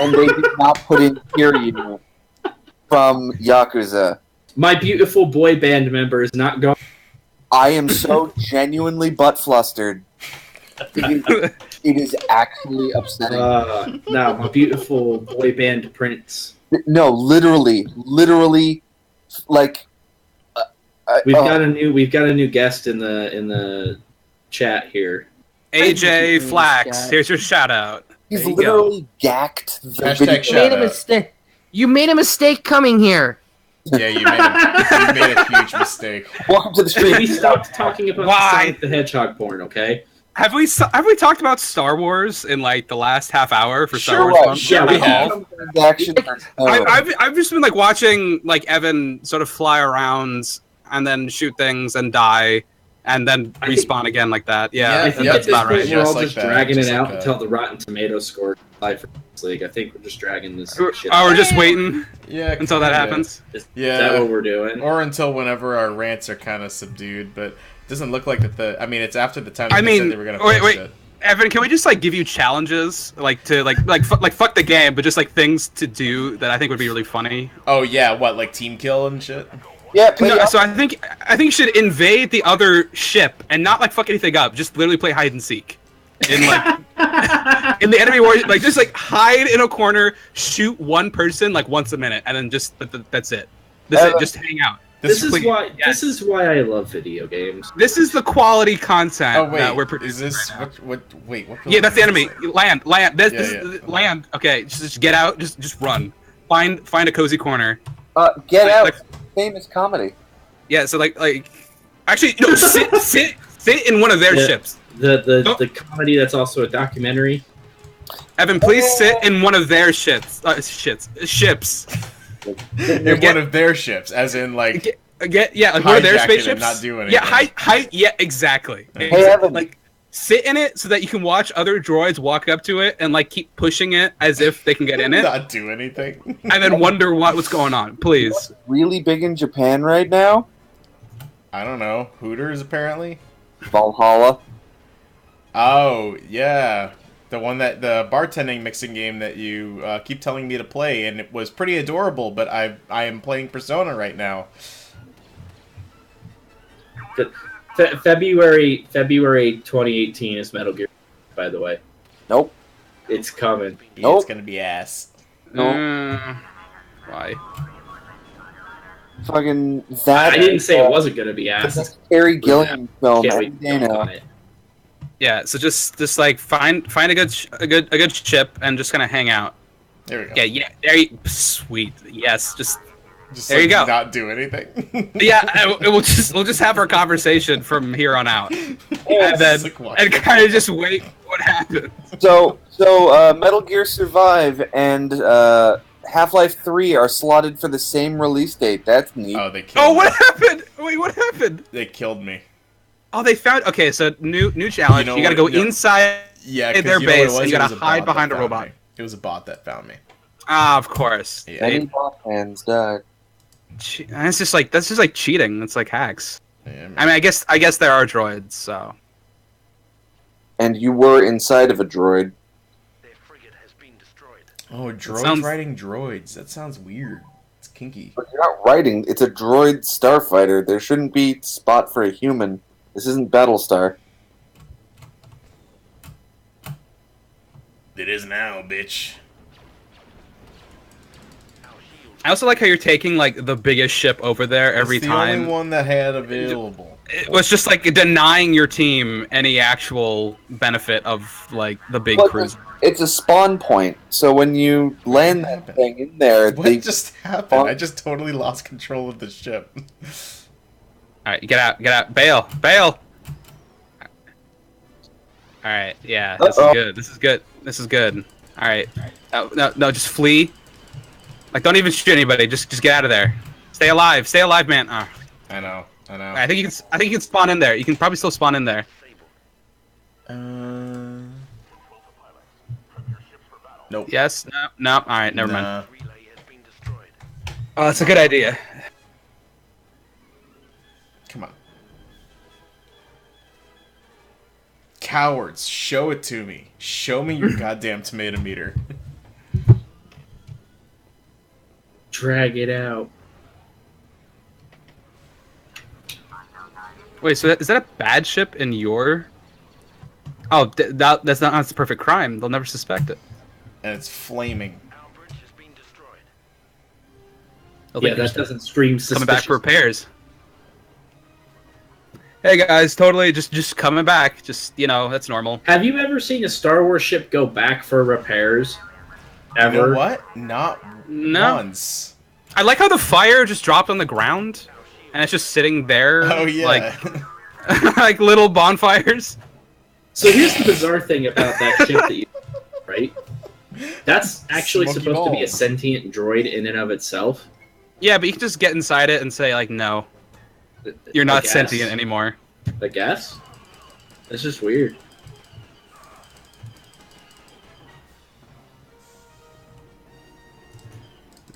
and they did not put in Kiryu from Yakuza. My beautiful boy band member is not going. I am so genuinely butt flustered. It is actually upsetting. No, my beautiful boy band Prince. No, literally, like. We've got a new guest in the chat here. AJ Flax, here's your shout out. He's literally gacked the Hashtag shout out. Mistake. You made a mistake coming here. Yeah, you made a huge mistake. Welcome to the stream. We stopped talking about Sonic the Hedgehog porn, okay? Have we talked about Star Wars in like the last half hour for Star Wars Month? Sure, we have. I've just been like watching like Evan sort of fly around and then shoot things and die and then respawn again like that. Yeah, I think that's about right. We're all just dragging it out until the Rotten Tomatoes score live for this league. I think we're just dragging this shit. Oh, we're just waiting. Yeah, until that happens. Is that what we're doing? Or until whenever our rants are kind of subdued, but it doesn't look like that. I mean, it's after the time. They said they were gonna wait. it. Evan, can we just like give you challenges, like to like fuck the game, but just like things to do that I think would be really funny? Oh yeah, what, like team kill and shit? Yeah, no, so I think you should invade the other ship and not like fuck anything up. Just literally play hide and seek. In like in the enemy war, like just like hide in a corner, shoot one person like once a minute, and then just that's it. Just hang out. This is why I love video games. This is the quality content that we're producing. Is this right what? Yeah, that's the enemy. Land. This is land. Okay, just get out. Just run. Find a cozy corner. Get out. Famous comedy. Yeah, so like actually no, sit in one of their ships. The comedy that's also a documentary. Evan, please sit in one of their ships. Ships. In one of their ships, as in like like one of their spaceships. Not do anything. Yeah, yeah, exactly. Hey, Evan. Like sit in it so that you can watch other droids walk up to it and like keep pushing it as if they can get in it. Not do anything. And then wonder what's going on. Please. What's really big in Japan right now? I don't know. Hooters apparently. Valhalla. Oh yeah, the bartending mixing game that you keep telling me to play, and it was pretty adorable. But I am playing Persona right now. February 2018 is Metal Gear, by the way. Nope. It's coming. Yeah, nope. It's gonna be ass. Nope. Why? Fucking that. I didn't say it wasn't gonna be ass. That's Terry Gilliam film. Yeah, so just like find a good ship and just kind of hang out. There we go. Yeah. There you sweet. Yes, just there like you go. Not do anything. Yeah, we'll just have our conversation from here on out, and then and kind of just wait what happens. So Metal Gear Survive and Half-Life 3 are slotted for the same release date. That's neat. Oh, they killed me. What happened? Wait, what happened? They killed me. Oh, they found. Okay, so new challenge. You got to go inside their base. And you got to hide behind a robot. It was a bot that found me. Ah, of course. Yeah. Many bot hands died. That's just like cheating. It's like hacks. Yeah, I mean, I guess there are droids. So. And you were inside of a droid. Oh, droids riding droids. That sounds weird. It's kinky. But you're not riding. It's a droid starfighter. There shouldn't be spot for a human. This isn't Battlestar. It is now, bitch. I also like how you're taking like the biggest ship over there every time. It's the only one that had available. It was just like denying your team any actual benefit of like the big cruiser. It's a spawn point, so when you land that thing in there, what just happened? I just totally lost control of the ship. All right, get out, bail. All right, yeah, this is good. All right, no, just flee. Like, don't even shoot anybody. Just get out of there. Stay alive, man. Oh. I know. I think you can spawn in there. You can probably still spawn in there. Nope. Yes. No. All right. Never mind. Oh, that's a good idea. Come on. cowards, show it to me. Show me your goddamn tomato meter. Drag it out. Wait, so is that a bad ship in your... Oh, that's the perfect crime. They'll never suspect it. And it's flaming. Yeah, that doesn't scream suspicious. Coming back for repairs. Hey guys, totally just coming back. Just, you know, that's normal. Have you ever seen a Star Wars ship go back for repairs? Ever? You know what? Not once. I like how the fire just dropped on the ground, and it's just sitting there. Oh yeah. Like, like little bonfires. So here's the bizarre thing about that ship that you, right? That's actually Smoky supposed to be a balls. sentient droid in and of itself. Yeah, but you can just get inside it and say like, no, you're not sentient anymore. I guess. That's just weird.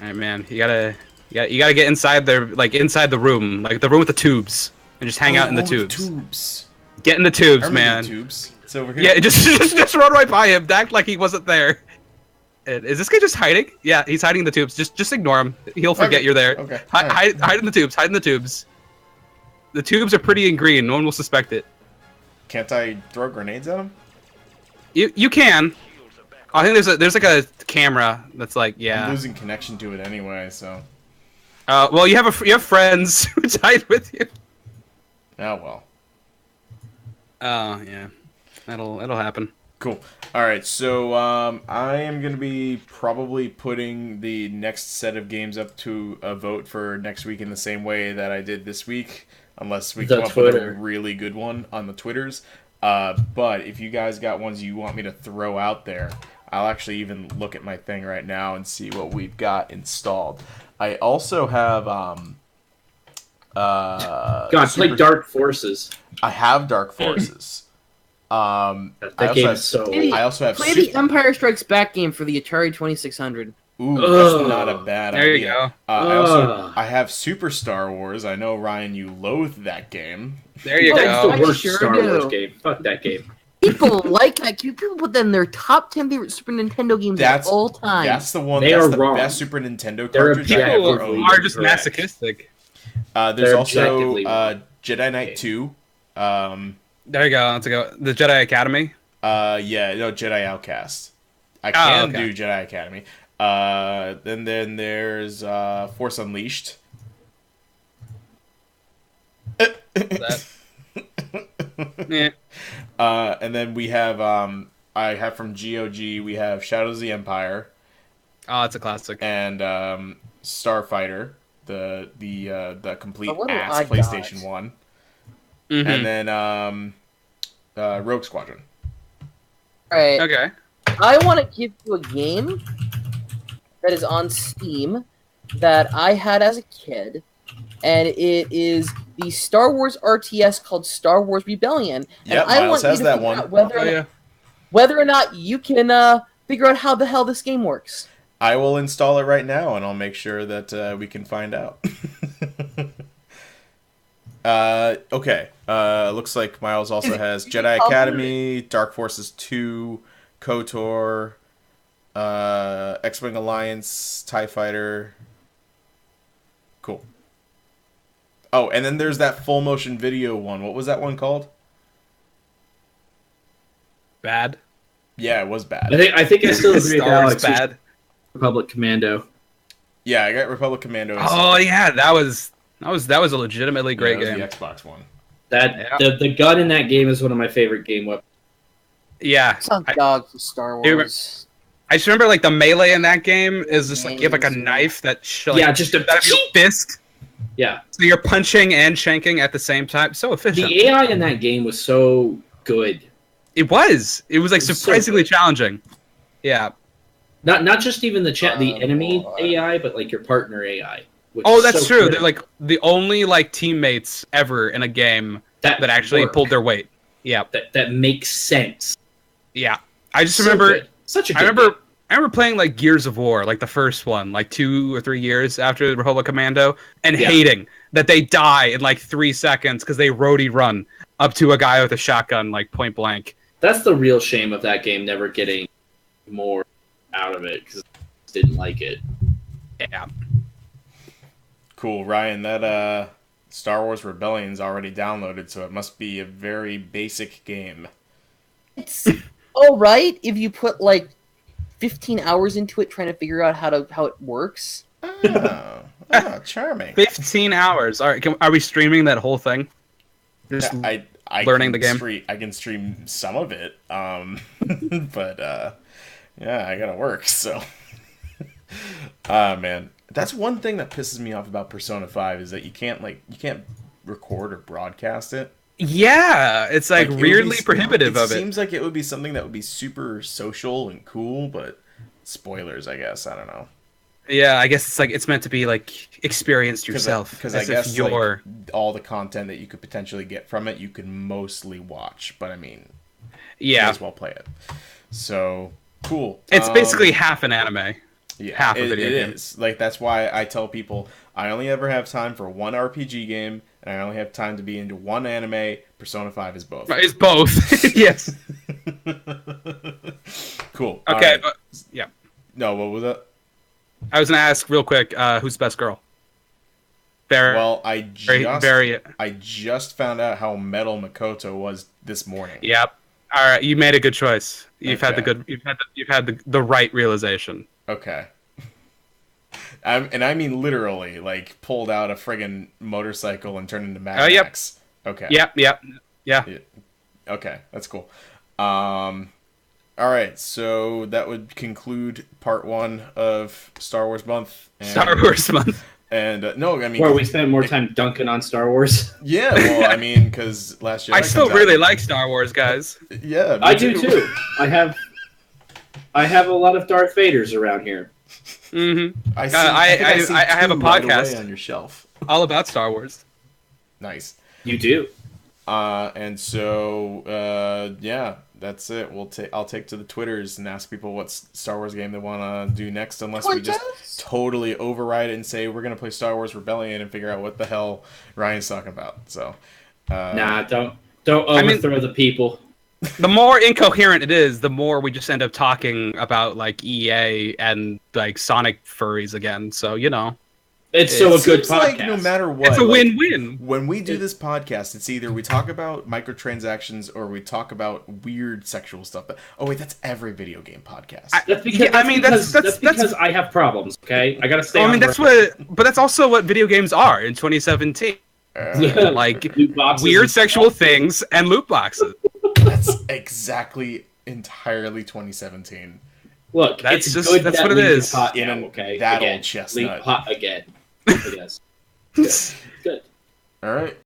All right, man, you gotta get inside there, like inside the room, like the room with the tubes, and just hang out in the tubes. Get in the tubes, man. The tubes. It's over here. Yeah, just run right by him. Act like he wasn't there. Is this guy just hiding? Yeah, he's hiding in the tubes. Just ignore him. He'll forget you're there. Okay. Hide in the tubes. Hide in the tubes. The tubes are pretty and green. No one will suspect it. Can't I throw grenades at him? You can. I think there's like a camera that's like, yeah. I'm losing connection to it anyway, so. Well, you have friends who died with you. Oh well. Oh yeah, that'll happen. Cool. All right, so I am going to be probably putting the next set of games up to a vote for next week in the same way that I did this week, unless we come up with a really good one on the Twitters. But if you guys got ones you want me to throw out there, I'll actually even look at my thing right now and see what we've got installed. I also have... play Dark Forces. I have Dark Forces. That game is so... I also have... Play the Empire Strikes Back game for the Atari 2600. Ooh, that's not a bad idea. There you go. I have Super Star Wars. I know, Ryan, you loathe that game. There you go. That's the worst Star Wars game. Fuck that game. People like that. People put that in their top 10 favorite Super Nintendo games of all time. That's the one. They that's are the wrong. best Super Nintendo They're cartridge I ever objectively owned. Are just masochistic. There's also Jedi Knight 2. There you go. Let's go. The Jedi Academy. Jedi Outcast. I can do Jedi Academy. Then there's Force Unleashed. Yeah. And then we have I have from GOG we have Shadows of the Empire. Oh, it's a classic. And Starfighter, the complete what ass I PlayStation got? 1. Mm-hmm. And then Rogue Squadron. Alright. Okay. I want to give you a game that is on Steam that I had as a kid, and it is the Star Wars RTS called Star Wars Rebellion. Yep, and I Miles want has you to that figure one. out whether or not you can figure out how the hell this game works. I will install it right now, and I'll make sure that we can find out. Okay. Looks like Miles also has Jedi Academy, Dark Forces 2, KOTOR, X-Wing Alliance, TIE Fighter. Cool. Oh, and then there's that full motion video one. What was that one called? Bad. Yeah, it was bad. I think I still agree with Star Wars Alex. bad. Republic Commando. Yeah, I got Republic Commando. Oh yeah, that was a legitimately great that was game. the Xbox one. The gun in that game is one of my favorite game weapons. Yeah. It's not dog for Star Wars. I just remember like the melee in that game is just like you have like a knife that just a your fist. Yeah. So you're punching and shanking at the same time. So efficient. The AI in that game was so good. It was like surprisingly challenging. Yeah. Not just even the enemy AI, but like your partner AI. Oh, that's true. They're like the only like teammates ever in a game that actually pulled their weight. Yeah. That makes sense. Yeah. I just remember such a good I remember playing like Gears of War, like the first one, like 2 or 3 years after the Republic Commando, and hating that they die in like 3 seconds because they roadie run up to a guy with a shotgun like point blank. That's the real shame of that game never getting more out of it because I didn't like it. Yeah. Cool, Ryan. That Star Wars Rebellion's already downloaded, so it must be a very basic game. It's all right if you put like 15 hours into it trying to figure out how it works. Oh, charming. 15 hours. All right, are we streaming that whole thing? Just I learning the game. I can stream some of it, but yeah, I gotta work. So, man, that's one thing that pisses me off about Persona 5 is that you can't record or broadcast it. Yeah, it's like weirdly prohibitive of it. It seems like it would be something that would be super social and cool, but spoilers, I guess. I don't know. Yeah, I guess it's meant to be like experienced yourself. Because I guess like, all the content that you could potentially get from it, you could mostly watch. But I mean, you might as well play it. So cool. It's basically half an anime. Yeah, half a video game. It is. Like that's why I tell people I only ever have time for one RPG game, and I only have time to be into one anime. Persona 5 is both. It's both. Yes. Cool. Okay, right. but yeah. No, what was that? I was gonna ask real quick, who's best girl? Well, I just found out how metal Makoto was this morning. Yep. All right, you made a good choice. You've had the right realization. Okay. And I mean literally, like pulled out a friggin' motorcycle and turned into Mad Max. Okay. Yep. Okay, that's cool. All right, so that would conclude part 1 of Star Wars Month. Star Wars Month. And no, I mean, where we spend more time dunking on Star Wars. Yeah, well, I mean, because last year I still really like Star Wars, guys. Yeah, I do too. I have a lot of Darth Vaders around here. Mm-hmm. I have a podcast on your shelf all about Star Wars. Nice. You do. And so yeah, that's it. I'll take to the Twitters and ask people what Star Wars game they want to do next, unless we just totally override it and say we're gonna play Star Wars Rebellion and figure out what the hell Ryan's talking about. So, nah, don't overthrow the people. The more incoherent it is, the more we just end up talking about like EA and like Sonic furries again. So you know. It's a good podcast. Like no matter what, it's a win-win. When we do this podcast, it's either we talk about microtransactions or we talk about weird sexual stuff. But oh wait, that's every video game podcast. That's because I have problems. Okay, I gotta stay. I mean, but that's also what video games are in 2017. Like weird sexual things and loot boxes. That's exactly entirely 2017. Look, that's what it is. Hot now, okay, that again, old chestnut. hot again. I guess. Good. All right.